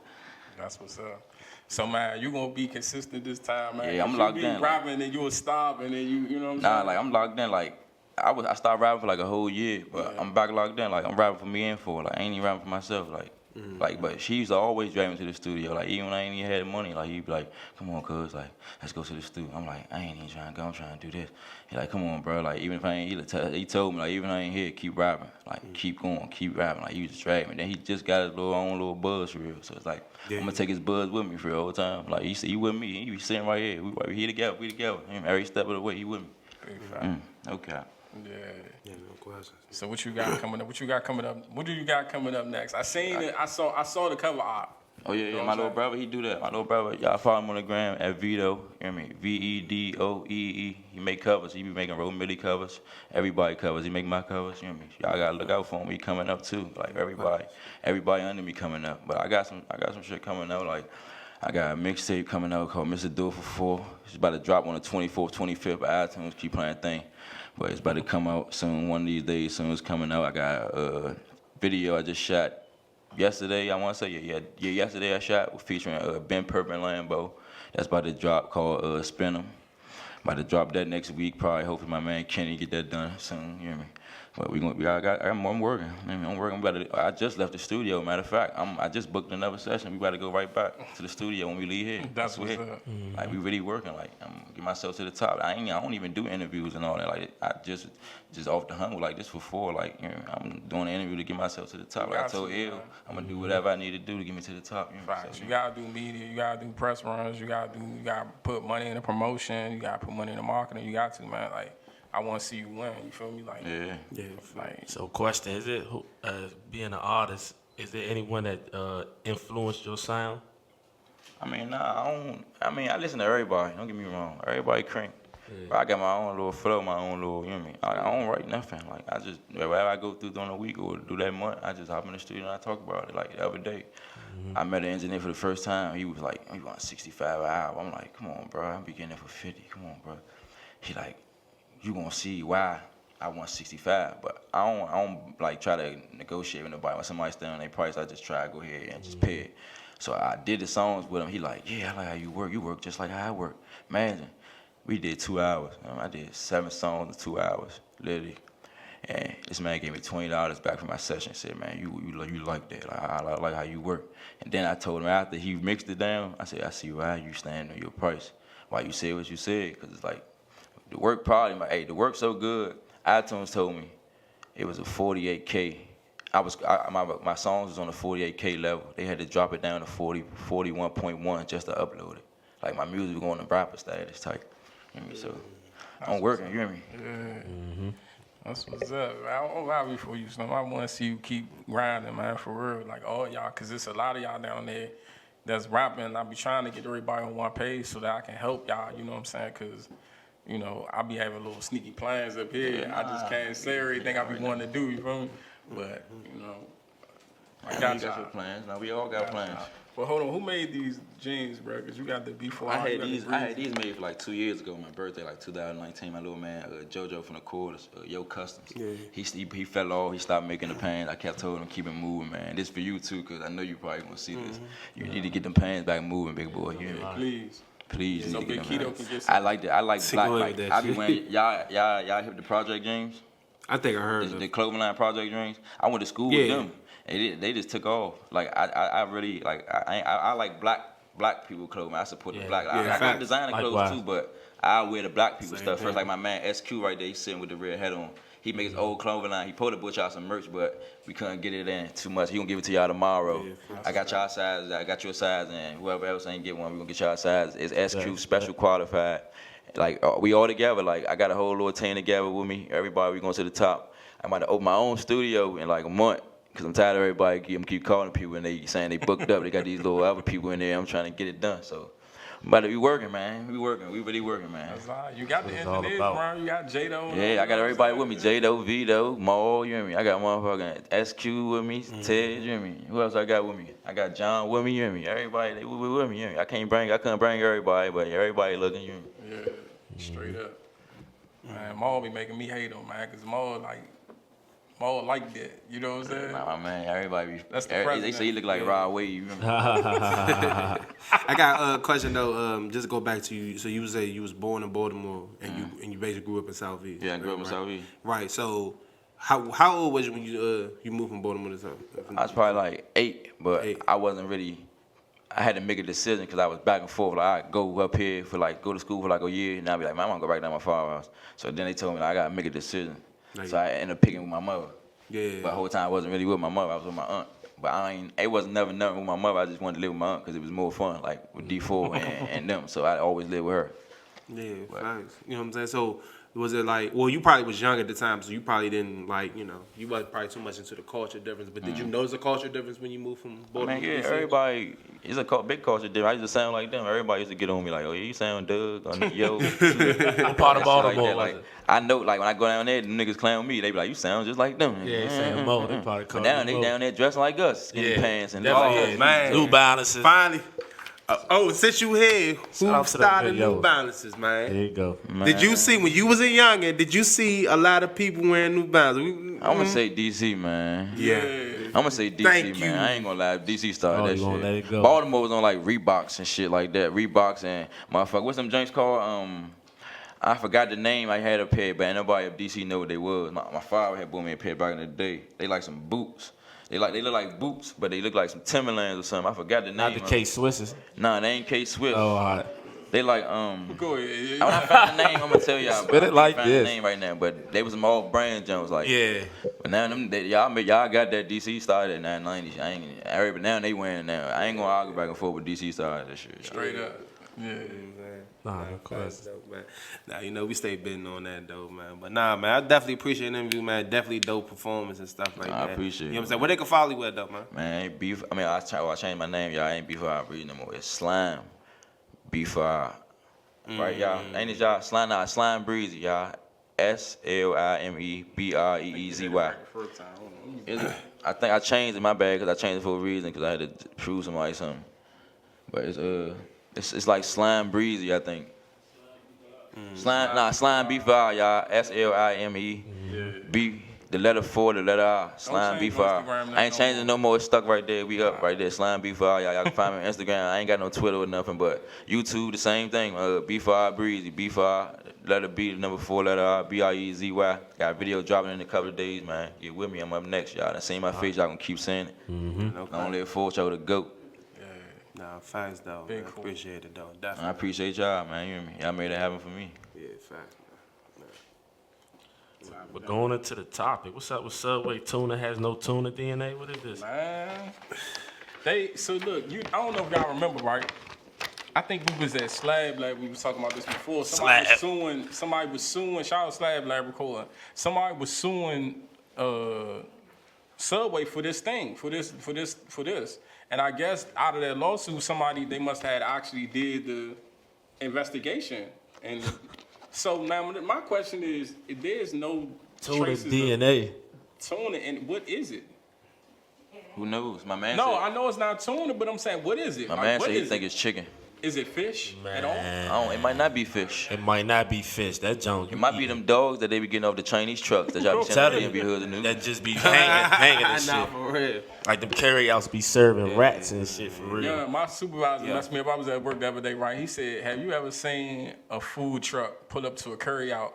S3: That's what's up. So man, you gonna be consistent this time, man.
S11: Yeah, I'm
S3: if
S11: locked
S3: you be
S11: in.
S3: rapping and you'll stop and then you know what I'm
S11: Nah,
S3: saying?
S11: like I'm locked in. Like I started rapping for like a whole year, but I'm back locked in. Like I'm rapping for me and for. Like I ain't even rapping for myself. Like, but she used to always drag me to the studio. Like even when I ain't even had money, like he'd be like, "Come on, cuz, like let's go to the studio." I'm like, I ain't even trying to go. I'm trying to do this. He like, "Come on, bro. Like even if I ain't," he told me like, even if I ain't here, keep rapping. Like keep going, keep rapping. Like you just drag me. Then he just got his own little buzz for real. So it's like I'm gonna take his buzz with me for the whole time. Like he with me. He be sitting right here. We here together. We together. Every step of the way, he with me. Okay.
S3: Yeah, no question. So what you got coming up? What you got coming up? What do you got coming up next? I seen it. I saw the cover art.
S11: Oh yeah, my little brother, he do that. My little brother, y'all follow him on the gram at Vito. You know what I mean? VEDOEE. He make covers. He be making Road Millie covers. Everybody covers. He make my covers. You know what I mean? Y'all gotta look out for him. He coming up too. Like everybody under me coming up. But I got some shit coming up. Like I got a mixtape coming out called Mr. Do It For 4. It's about to drop on the 24th, 25th. But iTunes keep playing thing. But it's about to come out soon. One of these days, soon it's coming out. I got a video I just shot yesterday. I want to say yesterday I shot featuring Ben Perp and Lambo. That's about to drop called Spin 'Em. About to drop that next week probably. Hopefully my man Kenny get that done soon. You hear me? But I'm working. I'm working. I just left the studio. Matter of fact, I just booked another session. We about to go right back to the studio when we leave here.
S3: That's what's up.
S11: Like we really working. Like I'm get myself to the top. I don't even do interviews and all that. Like I just off the hunt like this for 4. Like you know, I'm doing an interview to get myself to the top. Like I told Il, I'm gonna do whatever I need to do to get me to the top. You know what I'm saying?
S3: You gotta do media. You gotta do press runs. You gotta put money in the promotion. You gotta put money in the marketing. You got to, man. Like. I want to see you win. You feel me? Like,
S11: yeah.
S3: Like,
S5: so, question: is it being an artist? Is there anyone that influenced your sound?
S11: I mean, I listen to everybody. Don't get me wrong. Everybody crank. Yeah. But I got my own little flow, my own little. You know what I mean? I don't write nothing. Like I just whatever I go through during the week or do that month, I just hop in the studio and I talk about it. Like the other day, I met an engineer for the first time. He was like, "You want 65 an hour?" I'm like, "Come on, bro. I'm beginning for 50. Come on, bro." He like. You gonna see why I want 65, but I don't like try to negotiate with nobody. When somebody stand on their price, I just try to go ahead and just pay it. So I did the songs with him. He like, yeah, I like how you work. You work just like how I work. Imagine, we did 2 hours. I did 7 songs in 2 hours, literally. And this man gave me $20 back for my session. Said, man, you like that. Like, I like how you work. And then I told him after he mixed it down, I said, I see why you stand on your price. Why you said what you said, because it's like. The work probably, the work's so good. iTunes told me it was a 48K. My songs was on the 48K level. They had to drop it down to 41.1 just to upload it. Like my music was going to rapper status type. You know what I mean? So I'm working. You hear me?
S3: Yeah. That's what's up. I don't lie before you, Slim. I want to see you keep grinding, man, for real. Like all y'all, cause it's a lot of y'all down there that's rapping. I be trying to get everybody on one page so that I can help y'all. You know what I'm saying? Cause. You know, I be having little sneaky plans up here. I just can't say everything I be wanting to do, you feel me? But, you know, I got
S11: your plans. Now we all got plans.
S3: Well, hold on. Who made these jeans, bro? Because you got the B4R.
S11: I had these made for like 2 years ago, my birthday, like 2019. My little man, JoJo from the quarters, Yo Customs. Yeah. He fell off. He stopped making the pants. I kept telling him keep it moving, man. This for you too, because I know you probably gonna see this. You need to get them pants back moving, big boy. You know? Please,
S3: so Big Keto can get
S11: I like that. I like black. Like, I be wearing y'all hip the Project Dreams.
S2: I think I heard
S11: the clothing line Project Dreams. I went to school with them. And they just took off. Like I really like I like black people clothing. I support the black. I like designer clothes too, but I wear the black people stuff first. Like my man SQ right there, he's sitting with the red hat on. He make his old clothing line. He supposed to butcher out some merch, but we couldn't get it in too much. He gonna give it to y'all tomorrow. I got y'all sizes. I got your size, and whoever else ain't get one, we gonna get y'all size. It's SQ special qualified. Like we all together. Like I got a whole little team together with me. Everybody, we going to the top. I'm about to open my own studio in like a month. Cause I'm tired of everybody keep calling people and they saying they booked up. They got these little other people in there. I'm trying to get it done. So, but we working, man. We working. We really working, man.
S3: That's all right. You got the engineers, bro. You got J-Do.
S11: Yeah, I got everybody with me. J-Do, Vito, Maul, you hear me? I got motherfucking SQ with me, Ted, you hear me? Who else I got with me? I got John with me, you hear me? Everybody, they with me, you hear me? I couldn't bring everybody, but everybody looking, you hear me?
S3: Yeah, straight up. Man, Maul be making me hate him, man, cause Maul like that. You know what I'm saying?
S11: Nah, man, everybody be.
S3: That's the president.
S11: They say he look like Rod Wave. You remember?
S2: I got a question though. Just go back to you. So you say you was born in Baltimore and you basically grew up in South East.
S11: Yeah, I grew up in South East.
S2: Right. So how old was you when you moved from Baltimore to South?
S11: I was probably like 8, but I wasn't really. I had to make a decision because I was back and forth. Like I go up here for like go to school for like a year, and I'd be like, man, I want to go back down to my father's house. So then they told me like, I gotta make a decision. So I ended up picking with my mother.
S2: Yeah.
S11: But the whole time I wasn't really with my mother. I was with my aunt. But it wasn't never nothing with my mother. I just wanted to live with my aunt because it was more fun, like with D4 and them. So I always lived with her.
S2: Yeah, thanks. You know what I'm saying? So was it like, well, you probably was young at the time, so you probably didn't like, you know, you wasn't probably too much into the culture difference. But did you notice a culture difference when you moved from Baltimore to DC?
S11: Everybody, it's a big culture difference. I used to sound like them. Everybody used to get on me like, oh, yeah, you sound Doug, yo.
S5: What part of Baltimore was it?
S11: I know, like, when I go down there, the niggas clown me. They be like, you sound just like them.
S5: Yeah, you sound more. They probably call
S11: But now they down there dressing like us, skinny pants and
S2: man.
S5: New Balances.
S2: Finally. Since you here, who started
S5: New
S2: New Balances, man?
S5: There you go.
S11: Man.
S2: Did you see, when you was a youngin', did you see a lot of people wearing New Balances?
S11: I'm going to say DC, man.
S2: Yeah.
S11: I'm going to say DC, man. I ain't going to lie. DC started that shit.
S5: Let it go.
S11: Baltimore was on, like, Reeboks and shit like that. Reeboks and, motherfucker, what's them joints called? I forgot the name. I had a pair, but ain't nobody of DC know what they was. My father had bought me a pair back in the day. They like some boots. They look like boots, but they look like some Timberlands or something. I forgot the name.
S5: Not the K-Swisses.
S11: Nah, they ain't K-Swiss.
S5: Oh, all right.
S11: They like
S3: Go ahead.
S11: When I found the name, I'm gonna tell y'all.
S5: Spit it like
S11: I
S5: this.
S11: The name right now, but they was some old brand Jones like.
S5: Yeah.
S11: But now y'all got that DC started in the 90s. But now they wearing it now. I ain't gonna argue back and forth with DC started that shit.
S3: Straight up. Yeah.
S5: Nah, of course.
S2: Nah, you know, we stay bidding on that though, man. But nah, man, I definitely appreciate them interview, man. Definitely dope performance and stuff like that.
S11: I appreciate it.
S2: You know what I'm saying? Where they can follow you at though, man?
S11: Man, I changed my name, y'all. I ain't B4R Breezy no more. It's Slime. B4R. Right, y'all? Ain't it y'all? Slime Breezy, y'all. SLIMEBREEZY. I think I changed it, my bad, because I changed it for a reason, because I had to prove somebody something. But it's like Slime Breezy, I think. Slime B4R, y'all. SLIME. B, the letter 4, the letter R. Slime B4R. I ain't changing no more. It's stuck right there. We up right there. Slime B4R, y'all. Y'all can find me on Instagram. I ain't got no Twitter or nothing, but YouTube, the same thing. B4R Breezy. B4R, letter B, the number 4, letter R. BREZY. Got a video dropping in a couple of days, man. Get with me. I'm up next, y'all. Done seen my face. Y'all gonna keep saying it. Long live 4 show the GOAT.
S2: Nah, thanks though. I appreciate it though. Definitely.
S11: I appreciate y'all, man. You hear me? Y'all made it happen for me.
S2: Yeah, facts.
S5: But going into the topic, what's up with Subway? Tuna has no tuna DNA? What is this?
S3: Man, so look, I don't know if y'all remember, right? I think we was at Slab Lab. We was talking about this before. Somebody was suing. Shout out Slab Lab recording. Somebody was suing Subway for this thing, for this. And I guess out of that lawsuit, they must have actually did the investigation. And so now my question is, if there's no
S5: tuna
S3: traces
S5: DNA.
S3: of tuna, and what is it?
S11: Who knows? My man
S3: No,
S11: said,
S3: I know it's not tuna, but I'm saying, what is it?
S11: My man said he think it's chicken.
S3: Is it fish at all?
S11: It might not be fish.
S5: It might not be fish. That junk.
S11: It might be them dogs that they be getting off the Chinese trucks that y'all be sending to be Hoodz Nd Newz.
S5: That just be hanging and shit.
S2: Nah, for real.
S5: Like them carryouts be serving rats and shit for real.
S3: Yeah, my supervisor messed me up. I was at work the other day, right? He said, have you ever seen a food truck pull up to a carryout?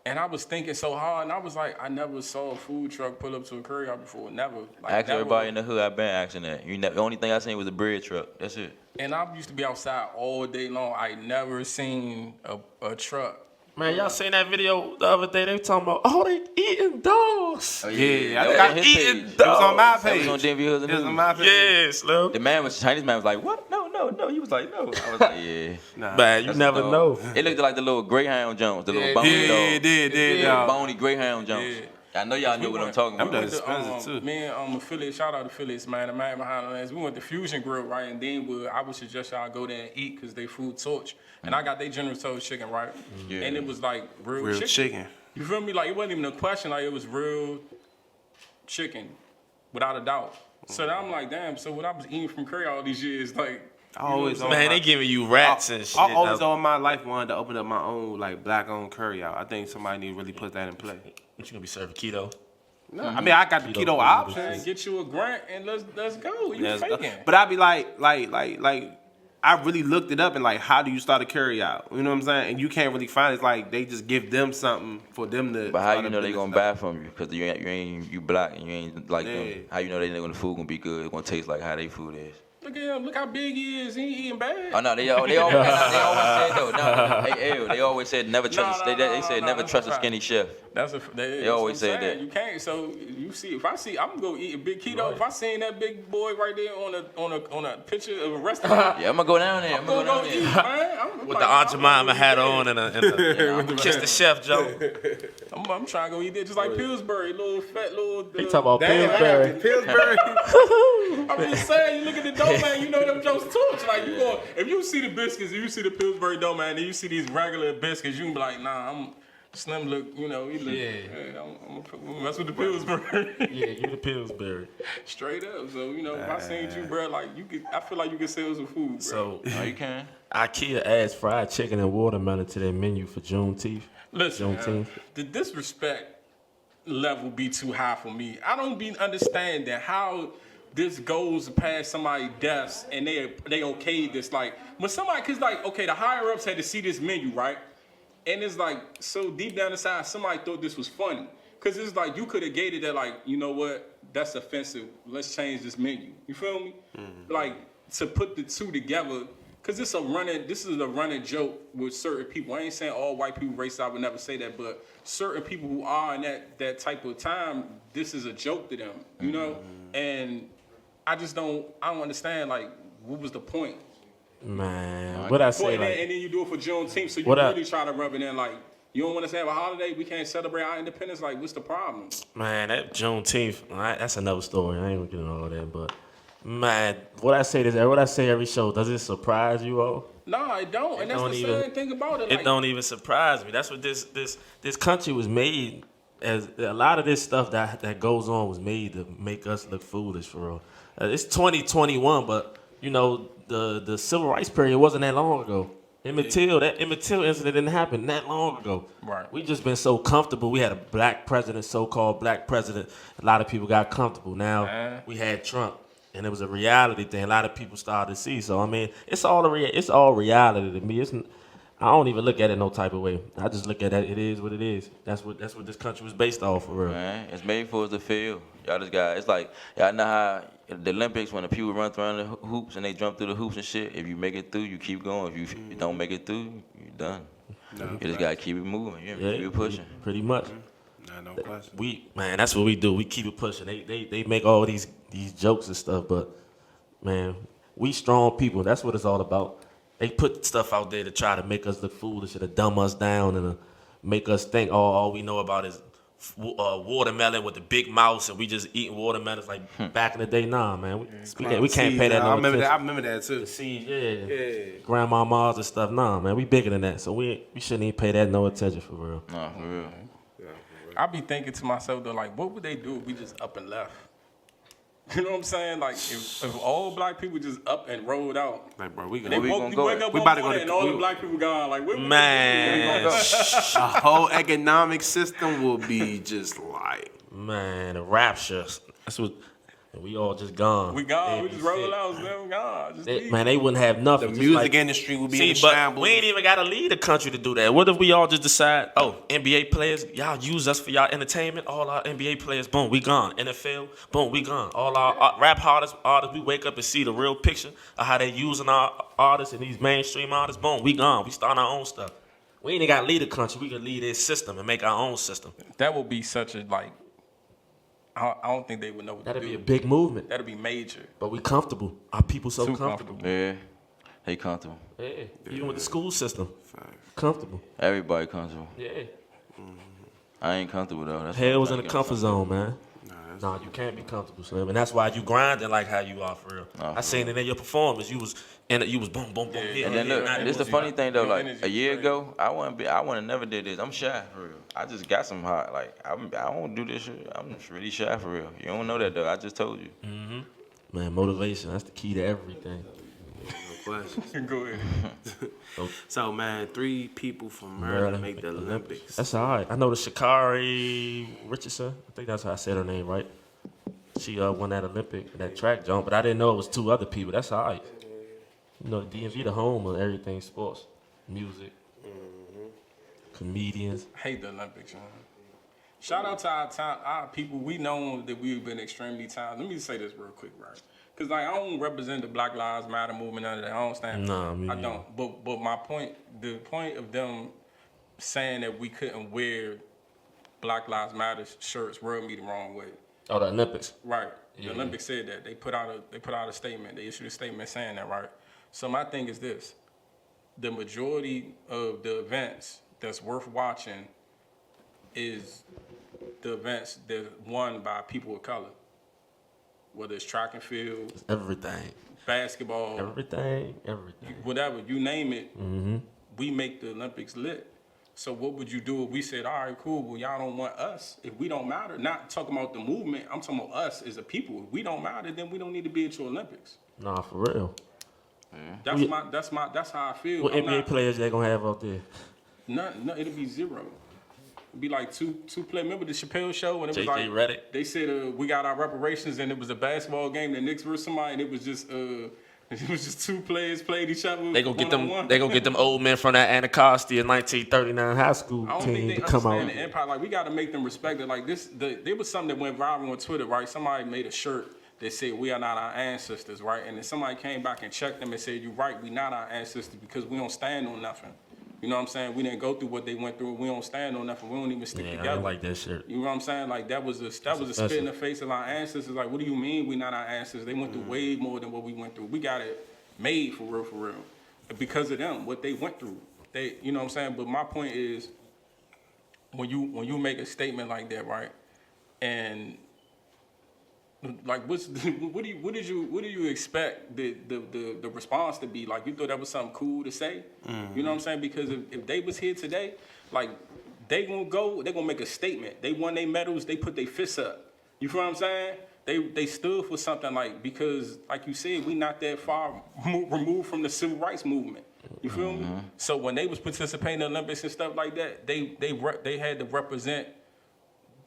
S3: And I was thinking so hard, and I was like, I never saw a food truck pull up to a carryout before. Never. Like,
S11: Ask everybody in the hood. I've been asking that. The only thing I seen was a bread truck. That's it.
S3: And I used to be outside all day long. I never seen a truck
S5: Man, y'all seen that video the other day? They were talking about, oh, they eating dogs.
S11: Oh,
S2: Yeah, I
S11: That
S2: think I
S11: was on his
S5: eating
S11: page.
S2: It was on my
S11: That
S2: page.
S11: was on Denver Hoodz Nd
S2: It was on
S11: Newz.
S2: my page.
S5: Yes, look.
S11: The Chinese man was like, what? No. He was like, no. I was like, yeah.
S2: Nah.
S5: Man, you
S11: That's
S5: never
S11: the
S5: know.
S11: dog. It looked like the little Greyhound Jones, the little
S3: Yeah,
S11: bony
S2: Yeah,
S11: dog.
S2: it did,
S11: The
S3: Yeah.
S11: bony Greyhound Jones.
S3: Yeah.
S11: I know y'all knew what I'm talking
S2: I'm
S11: about.
S2: done. Expensive, too.
S3: Me and affiliate, shout out to affiliates, man. The man behind the lens. We went to Fusion Grill, right? And then I would suggest y'all go there and eat because they food torch. And I got their General Tso's chicken, right?
S11: Yeah.
S3: And it was like
S2: Real chicken.
S3: You feel me? Like it wasn't even a question. Like it was real chicken, without a doubt. So then I'm like, damn. So what I was eating from Curry all these years, like.
S2: I always
S5: Man, they giving you rats and shit.
S2: I always all my life wanted to open up my own like black-owned curry out. I think somebody need to really put that in play.
S5: What you gonna be serving, keto?
S2: No, I mean I got the keto
S3: Man,
S2: options.
S3: get you a grant and let's go. You
S2: Yes,
S3: faking.
S2: but I be like, I really looked it up and like, how do you start a curry out? You know what I'm saying? And you can't really find it. It's like they just give them something for them to.
S11: But how
S2: start
S11: you
S2: a
S11: know they
S2: business
S11: gonna
S2: out.
S11: buy from you? Because you black and you ain't like
S2: Yeah.
S11: them. How you know they know the food gonna be good? It's gonna taste like how they food is.
S3: Look at him. Look how big he is. He ain't eating bad.
S11: Oh no, they always said though. No, hey, ew, they always said never trust. They said never trust a skinny chef.
S3: That's
S11: They always say that.
S3: You can't. So you see, if I see, I'm gonna go eat a big keto. Right. If I seen that big boy right there on a picture of a restaurant,
S11: Yeah, I'm gonna go down there. I'm gonna go down
S3: eat,
S11: there.
S3: man.
S5: With the Aunt Jemima hat on and a kiss the chef, Joe.
S3: I'm trying to go eat there, just like Pillsbury, little fat little.
S5: He talking about
S2: Damn, I got
S5: Pillsbury.
S2: the Pillsbury.
S3: I'm just saying, you look at the dough man, you know them Joe's torch. Like you go, if you see the biscuits, if you see the Pillsbury dough man, and you see these regular biscuits, you can be like, nah, I'm Slim look, you know, he look.
S5: Yeah.
S3: I'm gonna mess with the Pillsbury.
S5: Yeah, you the Pillsbury.
S3: Straight up. So you know, if I seen you, bro, like you could, I feel like you could sell some food, bro.
S5: So
S11: No, you can.
S5: IKEA adds fried chicken and watermelon to their menu for Juneteenth.
S3: Listen,
S5: Juneteenth.
S3: the disrespect level be too high for me. I don't be understanding how this goes past somebody's desk and they okay this. Like when somebody, cause like okay, the higher ups had to see this menu, right? And it's like so deep down inside, somebody thought this was funny, cause it's like you could have gated that, like, you know what, that's offensive. Let's change this menu. You feel me? Mm-hmm. Like to put the two together. Cause this is a running joke with certain people. I ain't saying all white people racist. I would never say that, but certain people who are in that type of time, this is a joke to them, you know. And I don't understand, like, what was the point?
S5: Man, what I say,
S3: and
S5: like,
S3: then you do it for Juneteenth, so you really try to rub it in, like, you don't want us to have a holiday? We can't celebrate our independence? Like, what's the problem?
S5: man, that Juneteenth, that's another story. I ain't gonna get into all that, but man, what I say every show, does it surprise you all?
S3: No, it don't. And that's the sad thing about it.
S5: It don't even surprise me. That's what this country was made as. A lot of this stuff that goes on was made to make us look foolish, for real. It's 2021, but you know the civil rights period wasn't that long ago. Emmett Till incident didn't happen that long ago.
S3: Right.
S5: We just been so comfortable. We had a black president, so-called black president. A lot of people got comfortable. Now we had Trump. And it was a reality thing. A lot of people started to see. So I mean, it's all reality to me. I don't even look at it no type of way. I just look at it. It is what it is. That's what this country was based off, for real.
S11: Man, it's made for us to feel. Y'all just got. It's like y'all know how the Olympics, when the people run through the hoops and they jump through the hoops and shit. If you make it through, you keep going. If you don't make it through, you done. No, you just gotta keep it moving. Keep it pushing.
S5: Pretty much.
S2: No question.
S5: Man, that's what we do. We keep it pushing. They make all these jokes and stuff, but man, we strong people. That's what it's all about. They put stuff out there to try to make us look foolish and to dumb us down and to make us think all we know about is watermelon with the big mouse and we just eating watermelons like back in the day. Nah, man, we can't pay that no attention.
S2: I remember that too.
S5: The seeds, yeah. Grandmamas and stuff. Nah, man, we bigger than that, so we shouldn't even pay that no attention, for real.
S11: Nah, for real.
S3: I be thinking to myself though, like, what would they do if we just up and left? You know what I'm saying? Like, if all black people just up and rolled out,
S2: like, bro, we
S3: wake up
S2: we
S3: one
S2: about to go
S3: morning
S2: to
S3: and all the black people gone. Like, where would
S5: Man,
S2: a whole economic system will be just like,
S5: man, a rapture. That's what. And we all just gone.
S3: we gone. We just roll out. Then we gone. Just leave.
S5: Man, they wouldn't have nothing.
S2: the
S5: Just
S2: music
S5: like,
S2: industry will be in
S5: but
S2: shambles.
S5: we ain't even got to lead the country to do that. What if we all just decide, NBA players, y'all use us for y'all entertainment. All our NBA players, boom, we gone. NFL, boom, we gone. All our rap artists, we wake up and see the real picture of how they using our artists and these mainstream artists, boom, we gone. We start our own stuff. We ain't got to lead the country. We can lead this system and make our own system.
S3: That would be such a like. I don't think they would know what
S5: That'd
S3: to do.
S5: be a big movement.
S3: That'd be major.
S5: But we comfortable. Our people so
S3: Too
S5: comfortable.
S11: Yeah, they comfortable.
S5: Yeah. Even with the school system. Comfortable.
S11: Everybody comfortable.
S5: Yeah.
S11: I ain't comfortable though. That's
S5: Hell
S11: what
S5: was
S11: I'm
S5: in the
S11: trying to
S5: comfort zone, man. Nah, you can't be comfortable, Slim. And that's why you grinding like how you are for real.
S11: Nah,
S5: I seen it in your performance. You was boom, boom, boom. here,
S11: And then
S5: here,
S11: look,
S5: here.
S11: this the funny thing though.
S3: your
S11: Like
S3: energy
S11: a year
S3: crazy.
S11: ago, I wouldn't have never did this. I'm shy for real. I just got some hot. Like I don't do this shit. I'm just really shy for real. You don't know that though. I just told you.
S5: Man, motivation, that's the key to everything.
S2: No question.
S3: Go ahead.
S2: So man, 3 people from Maryland make the Olympics.
S5: That's all right. I know the Sha'Carri Richardson. I think that's how I said her name, right? She won that Olympic, that track jump, but I didn't know it was 2 other people. That's all right. You know, the DMV, the home of everything sports, music, comedians.
S3: I hate the Olympics, man. Shout out to our people. We know that we've been extremely talented. Let me say this real quick, right? Because like I don't represent the Black Lives Matter movement, none of that. I don't stand for
S5: Nah,
S3: it.
S5: me
S3: I
S5: neither.
S3: don't. But my point, the point of them saying that we couldn't wear Black Lives Matter shirts rubbed me the wrong way.
S5: Oh, the Olympics.
S3: Right. The
S5: Yeah.
S3: Olympics said that. They put out a statement. They issued a statement saying that, right? So my thing is this. The majority of the events that's worth watching is the events that won by people of color. Whether it's track and field,
S5: Everything.
S3: basketball,
S5: Everything.
S3: whatever, you name it, we make the Olympics lit. So what would you do if we said, all right, cool, well, y'all don't want us. If we don't matter, not talking about the movement, I'm talking about us as a people. If we don't matter, then we don't need to be at your Olympics.
S5: Nah, for real.
S3: That's how I feel.
S5: What
S3: I'm
S5: NBA
S3: not-
S5: players they gonna have out there?
S3: No, it'll be 0. It'd be like two play. Remember the Chappelle show when it was
S5: JJ
S3: like
S5: Redick?
S3: they said we got our reparations and it was a basketball game, the Knicks versus somebody, and it was just 2 players played each other.
S5: They gonna get them.
S3: one-on-one.
S5: They gonna get them old men from that Anacostia 1939 high school
S3: I don't think
S5: team
S3: they
S5: to come out.
S3: understand the empire. Like we got to make them respect it. Like this, there was something that went viral on Twitter, right? Somebody made a shirt that said we are not our ancestors, right? And then somebody came back and checked them and said, "You're right, we not our ancestors because we don't stand on nothing." You know what I'm saying? We didn't go through what they went through. We don't stand on nothing. We don't even stick
S5: Yeah, I
S3: together.
S5: don't like that shirt.
S3: You know what I'm saying? Like that was a spit in the face of our ancestors. Like, what do you mean we not our ancestors? They went through way more than what we went through. We got it made for real. Because of them, what they went through. You know what I'm saying? But my point is, when you make a statement like that, right? And like, what do you expect the response to be? Like, you thought that was something cool to say? You know what I'm saying? Because if they was here today, like, they gonna make a statement. They won their medals. They put their fists up. You feel what I'm saying? They stood for something, like, because like you said, we not that far removed from the civil rights movement. You feel me? So when they was participating in the Olympics and stuff like that, they had to represent.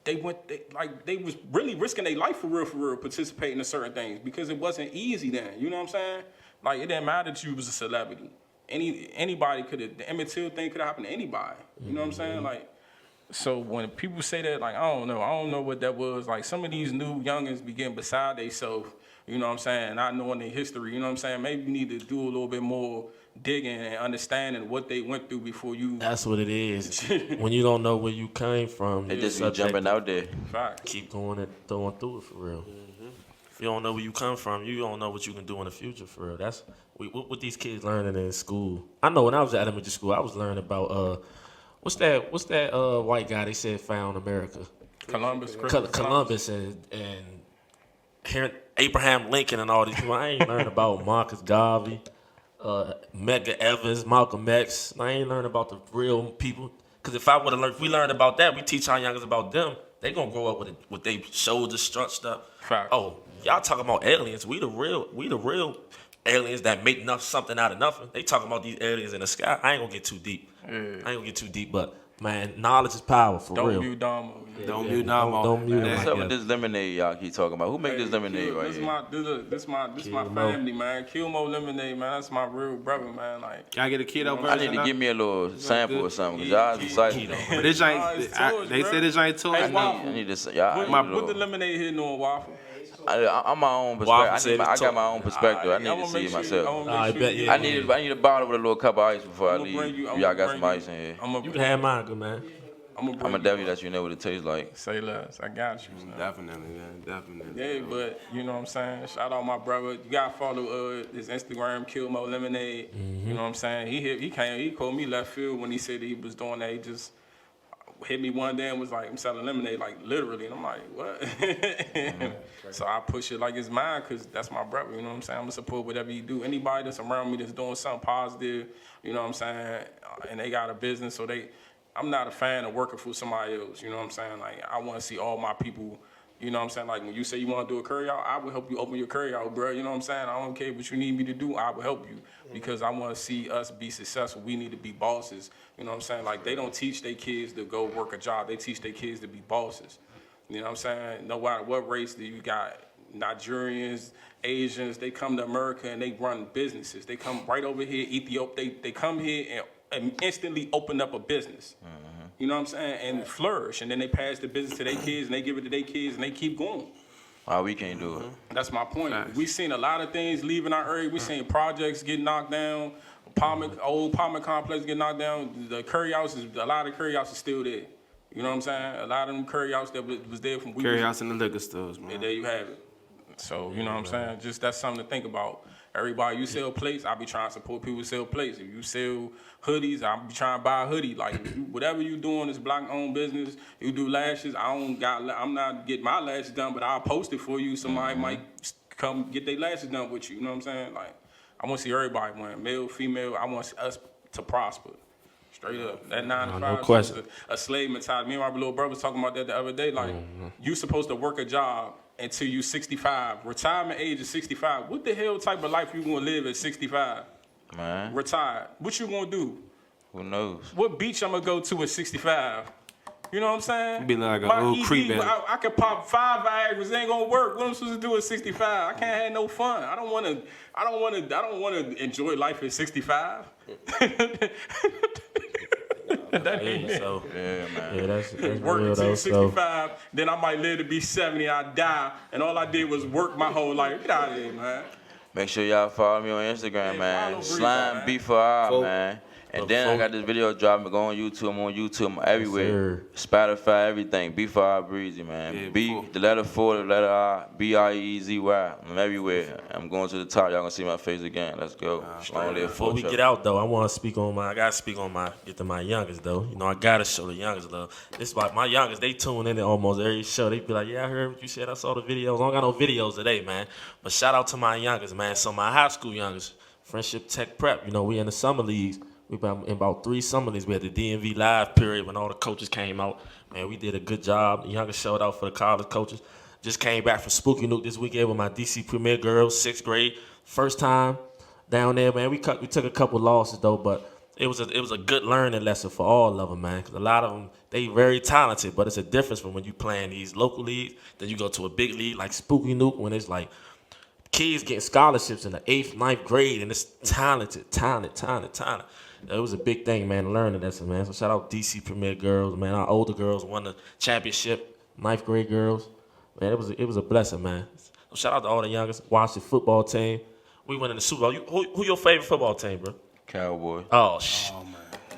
S3: They was really risking their life for real, participating in certain things because it wasn't easy then. You know what I'm saying? Like, it didn't matter that you was a celebrity. Anybody could have, the Emmett Till thing could have happened to anybody. You know what I'm saying? Like, so when people say that, like, I don't know what that was. Like, some of these new youngins be getting beside themselves, you know what I'm saying, not knowing their history, you know what I'm saying? Maybe you need to do a little bit more digging and understanding what they went through before you.
S5: That's what it is. When you don't know where you came from,
S11: They
S5: you're
S11: just be
S5: subject
S11: jumping
S5: to
S11: out there.
S3: Fact.
S5: Keep going and throwing through it for real. If you don't know where you come from, you don't know what you can do in the future for real. That's what these kids learning in school. I know when I was at elementary school, I was learning about what's that white guy they said found America? Columbus and hearing Abraham Lincoln and all these people. I ain't learned about Marcus Garvey, Medgar Evers, Malcolm X. I ain't learned about the real people. Because if we learned about that, we teach our youngers about them. They gonna grow up with they shoulders structured up.
S3: Fact.
S5: Oh, y'all talking about aliens? We the real aliens that make something out of nothing. They talking about these aliens in the sky. I ain't gonna get too deep. But man, knowledge is power for real.
S3: Don't mute Damo.
S2: Don't mute Damo.
S5: Don't mute
S11: What's
S5: him.
S11: up with this lemonade y'all keep talking about? Who make this lemonade right here?
S3: This my family, man. Kilmo Lemonade, man. That's my real brother, man. Like,
S2: Can I get a keto version?
S11: I need to give me a little sample or something because y'all is excited.
S2: But this ain't.
S3: Nah, it's toys,
S2: They
S3: bro.
S2: said this ain't toys.
S3: Hey, Waffle.
S11: I need to. Y'all.
S3: Put the lemonade here, no waffle.
S11: I'm my own perspective. I got my own perspective. I need
S3: I'ma
S11: to see
S3: make
S11: it
S3: sure-
S11: myself.
S3: I'ma make sure-
S11: I need a bottle with a little cup of ice before I
S3: I'ma
S11: leave.
S3: bring you- I'ma
S11: Y'all got
S3: bring
S11: some
S3: you-
S11: ice in here.
S5: You can have mine, good man.
S3: I'm
S11: I'ma definitely let you know what it tastes like.
S3: Say less. I got you. son.
S2: Definitely, man. Definitely.
S3: Yeah, but you know what I'm saying? Shout out my brother. You gotta follow his Instagram, Kill Mo Lemonade. You know what I'm saying? He called me left field when he said he was doing that. He just hit me one day and was like, I'm selling lemonade, like literally. And I'm like, what? So I push it like it's mine because that's my brother. You know what I'm saying? I'm gonna support whatever you do. Anybody that's around me that's doing something positive, you know what I'm saying? And they got a business, so I'm not a fan of working for somebody else. You know what I'm saying? Like, I want to see all my people, you know what I'm saying? Like, when you say you want to do a curry out, I will help you open your curry out, bro. You know what I'm saying? I don't care what you need me to do. I will help you because I want to see us be successful. We need to be bosses. You know what I'm saying? Like, they don't teach their kids to go work a job. They teach their kids to be bosses. You know what I'm saying? No matter what race that you got, Nigerians, Asians, they come to America and they run businesses. They come right over here, Ethiopia. They come here and instantly open up a business. You know what I'm saying? And flourish. And then they pass the business to their kids and they give it to their kids and they keep going.
S11: Why we can't do it?
S3: That's my point. Nice. We seen a lot of things leaving our area. We seen projects get knocked down, old apartment complex get knocked down. The curry houses, a lot of curry houses still there. You know what I'm saying? A lot of them curry houses that was there from
S2: curry house in the liquor stores, man.
S3: And there you have it. So, you know what I'm saying? Just that's something to think about. Everybody, you sell plates, I be trying to support people who sell plates. If you sell hoodies, I be trying to buy a hoodie. Like, whatever you doing is black-owned business. You do lashes, I'm not getting my lashes done, but I'll post it for you. Somebody might come get their lashes done with you. You know what I'm saying? Like, I want to see everybody win, male, female. I want us to prosper. Straight up. That 9 to 5
S5: no question.
S3: is a slave mentality. Me and my little brother was talking about that the other day. Like, you supposed to work a job until you 65. Retirement age is 65. What the hell type of life you gonna live at 65?
S11: Man.
S3: Retired. What you gonna do?
S11: Who knows?
S3: What beach I'm gonna go to at 65? You know what I'm saying?
S2: Be like an old creep.
S3: I could pop 5 Viagra's. It ain't gonna work. What am I supposed to do at 65? I can't have no fun. I don't wanna enjoy life at 65. That ain't it.
S5: So,
S11: Yeah, man.
S5: yeah, that's
S3: Work
S5: real
S3: until
S5: though.
S3: 65, then I might live to be 70, I die, and all I did was work my whole life. Get out of here, man.
S11: Make sure y'all follow me on Instagram, man.
S3: follow Breezy,
S11: Slime
S3: man.
S11: B4R, man. And then I got this video dropping. Go on YouTube. I'm on YouTube. I'm everywhere. Spotify, everything. B4R Breezy, man.
S2: Yeah,
S11: B, the letter 4, the letter R, Breezy. I'm everywhere. I'm going to the top. Y'all gonna see my face again. Let's go.
S5: Before we get out though, I gotta speak on my youngest though. You know, I gotta show the youngest love. This is like my youngest, they tune in almost every show. They be like, yeah, I heard what you said, I saw the videos. I don't got no videos today, man. But shout out to my youngest, man. So my high school youngest, Friendship Tech Prep, you know, we in the summer leagues. We been in about 3 summer leagues. We had the DMV live period when all the coaches came out. Man, we did a good job. The youngest showed out for the college coaches. Just came back from Spooky Nuke this weekend with my DC Premier girls, 6th grade. First time down there, man. We took a couple losses though, but it was a good learning lesson for all of them, man. Because a lot of them, they very talented, but it's a difference from when you playing these local leagues. Then you go to a big league like Spooky Nuke when it's like kids getting scholarships in the 8th, 9th grade, and it's talented. It was a big thing, man, learning that, man. So shout out DC Premier girls, man. Our older girls won the championship, 9th grade girls. Man, it was a blessing, man. So shout out to all the youngest. Watch the football team. We went in the Super Bowl. Who your favorite football team, bro?
S11: Cowboy.
S5: Oh, shit.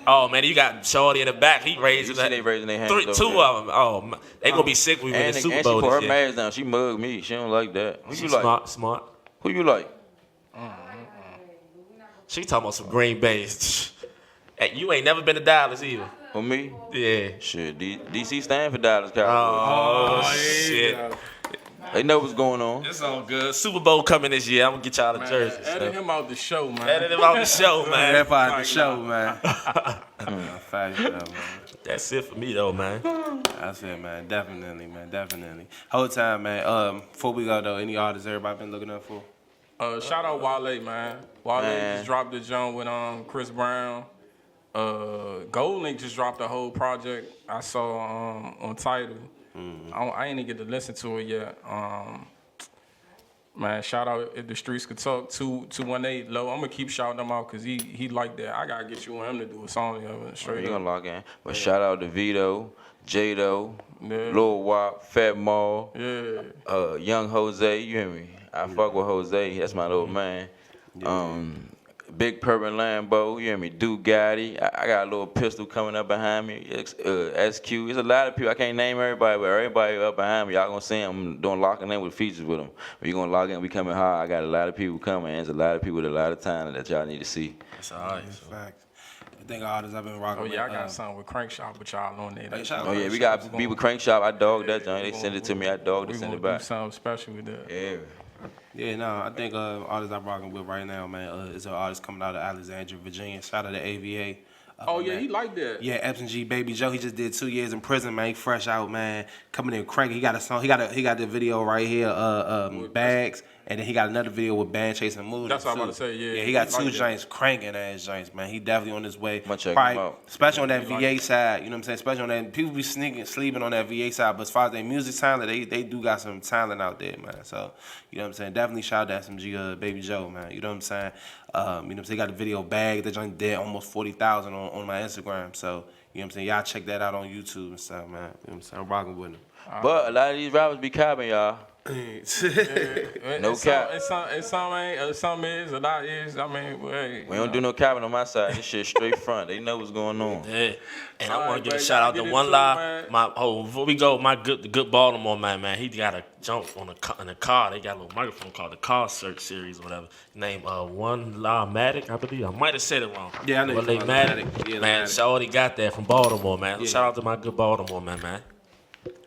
S5: Oh, man, you got Shorty in the back. He raising
S11: they raising their hands.
S5: 2 of them. Oh, man. They gonna be sick when we win the Super Bowl.
S11: And she put her
S5: this year.
S11: mask down. She mugged me. She don't like that. Who you like?
S5: Smart.
S11: Who you like?
S5: She talking about some Green Bay. Hey, you ain't never been to Dallas either.
S11: For me?
S5: Yeah.
S11: Shit, DC stand for Dallas Cowboys.
S5: Oh, shit.
S11: They know what's going on.
S5: It's all good. Super Bowl coming this year. I'm gonna get y'all the jersey.
S3: Edit him out the show, man.
S5: Edit him out the show, man.
S2: That's out the show, man.
S5: That's it for me, though, man.
S2: That's it, man. Definitely, man. Definitely. Whole time, man. Before we go, though, any artists everybody been looking up for?
S3: Shout out Wale, man. Wale just dropped the joint with Chris Brown. Gold Link just dropped a whole project I saw on Tidal. I ain't even get to listen to it yet. Man, shout out If the Streets Could Talk, 218 Low. I'm gonna keep shouting them out because he like that. I gotta get you on him to do a song together straight.
S11: You gonna lock in. But shout out to Vito, Jado, Lil Wop, Fat Maul,
S3: Yeah.
S11: Young Jose, you hear me? I fuck with Jose, that's my little man. Big Purple Lambo, you hear me? Ducati, I got a little pistol coming up behind me. SQ, there's a lot of people, I can't name everybody, but everybody up behind me, y'all gonna see them doing locking in with features with them. But you gonna lock in, we coming hard. I got a lot of people coming, and there's a lot of people with a lot of talent that y'all need to see.
S5: That's all right.
S2: Facts. I think all this I've been rocking
S3: Oh yeah, I
S2: with,
S3: got something with Crankshop with y'all on there.
S11: Oh yeah, we got B with Crankshop. I dogged that joint. They send it to me. I dogged it, send it back.
S3: Do something special with that.
S11: Yeah.
S2: Yeah, no, I think artist I'm rocking with right now, man, is an artist coming out of Alexandria, Virginia. Shout out to AVA.
S3: Oh yeah,
S2: man.
S3: he like that.
S2: Yeah, Epson G, Baby Joe. He just did 2 years in prison, man. He fresh out, man. Coming in cranky. He got a song. He got the video right here, Bags, and then he got another video with Band Chasing Mood.
S3: That's what I'm about to say. Yeah.
S2: Yeah, he got
S3: like
S2: two
S3: that.
S2: joints, cranking ass joints, man. He definitely on his way.
S11: I'ma check him out.
S2: Especially on that VA
S3: like
S2: side. You know what I'm saying? Especially on that. People be sleeping on that VA side, but as far as their music talent, they do got some talent out there, man. So you know what I'm saying? Definitely shout out to SMG, Baby Joe, man. You know what I'm saying? You know what I'm saying? Got the video Bag. That joint did almost 40,000 on my Instagram. So you know what I'm saying? Y'all check that out on YouTube and stuff, man. You know what I'm saying? I'm rocking with him.
S11: But a lot of these rappers be capping, y'all. No cap.
S3: Some is, a lot is. I mean, hey,
S11: We don't do no capping on my side. This shit straight front. They know what's going on.
S5: Yeah. And I
S3: All
S5: want
S3: right,
S5: to give a
S3: man,
S5: shout out
S3: y'all
S5: to
S3: get
S5: One
S3: into it,
S5: Lie.
S3: man.
S5: Before we go, my good Baltimore man, he got a jump on in the car. They got a little microphone called the Car Search Series or whatever. Named One Lie Matic, I believe. I might have said it wrong.
S2: Yeah, I know
S5: One
S2: you're
S5: Lie
S2: talking about
S5: Matic.
S2: Matic. Yeah,
S5: Man,
S2: Matic.
S5: Shawty got that from Baltimore, man.
S2: Yeah.
S5: Shout out to my good Baltimore man.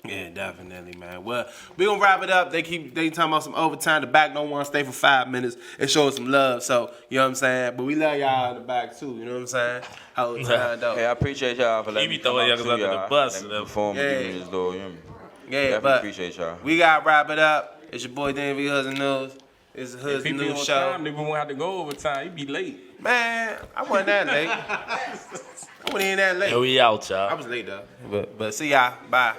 S2: Yeah, definitely, man. Well, we gonna wrap it up. They talking about some overtime. The back don't want to stay for 5 minutes and show us some love. So you know what I'm saying. But we love y'all in the back too. You know what I'm saying. How it's though.
S11: Hey, I appreciate y'all for letting
S5: be
S11: me come
S5: throwing
S11: out
S5: youngers
S11: too,
S5: under the
S11: y'all.
S5: bus.
S11: Let me perform
S2: Yeah.
S11: and give me this door, you hear me?
S2: Yeah,
S11: Definitely
S2: but
S11: appreciate y'all.
S2: we gotta wrap it up. It's your boy Danny Hoodz Nd Newz. It's the Hoodz
S3: if he
S2: Nd
S3: be on
S2: Newz Show.
S3: time, they won't have to go overtime. He be late.
S2: Man, I wasn't that late. I wasn't even that late.
S5: And we out, y'all.
S2: I was late though. But see y'all. Bye.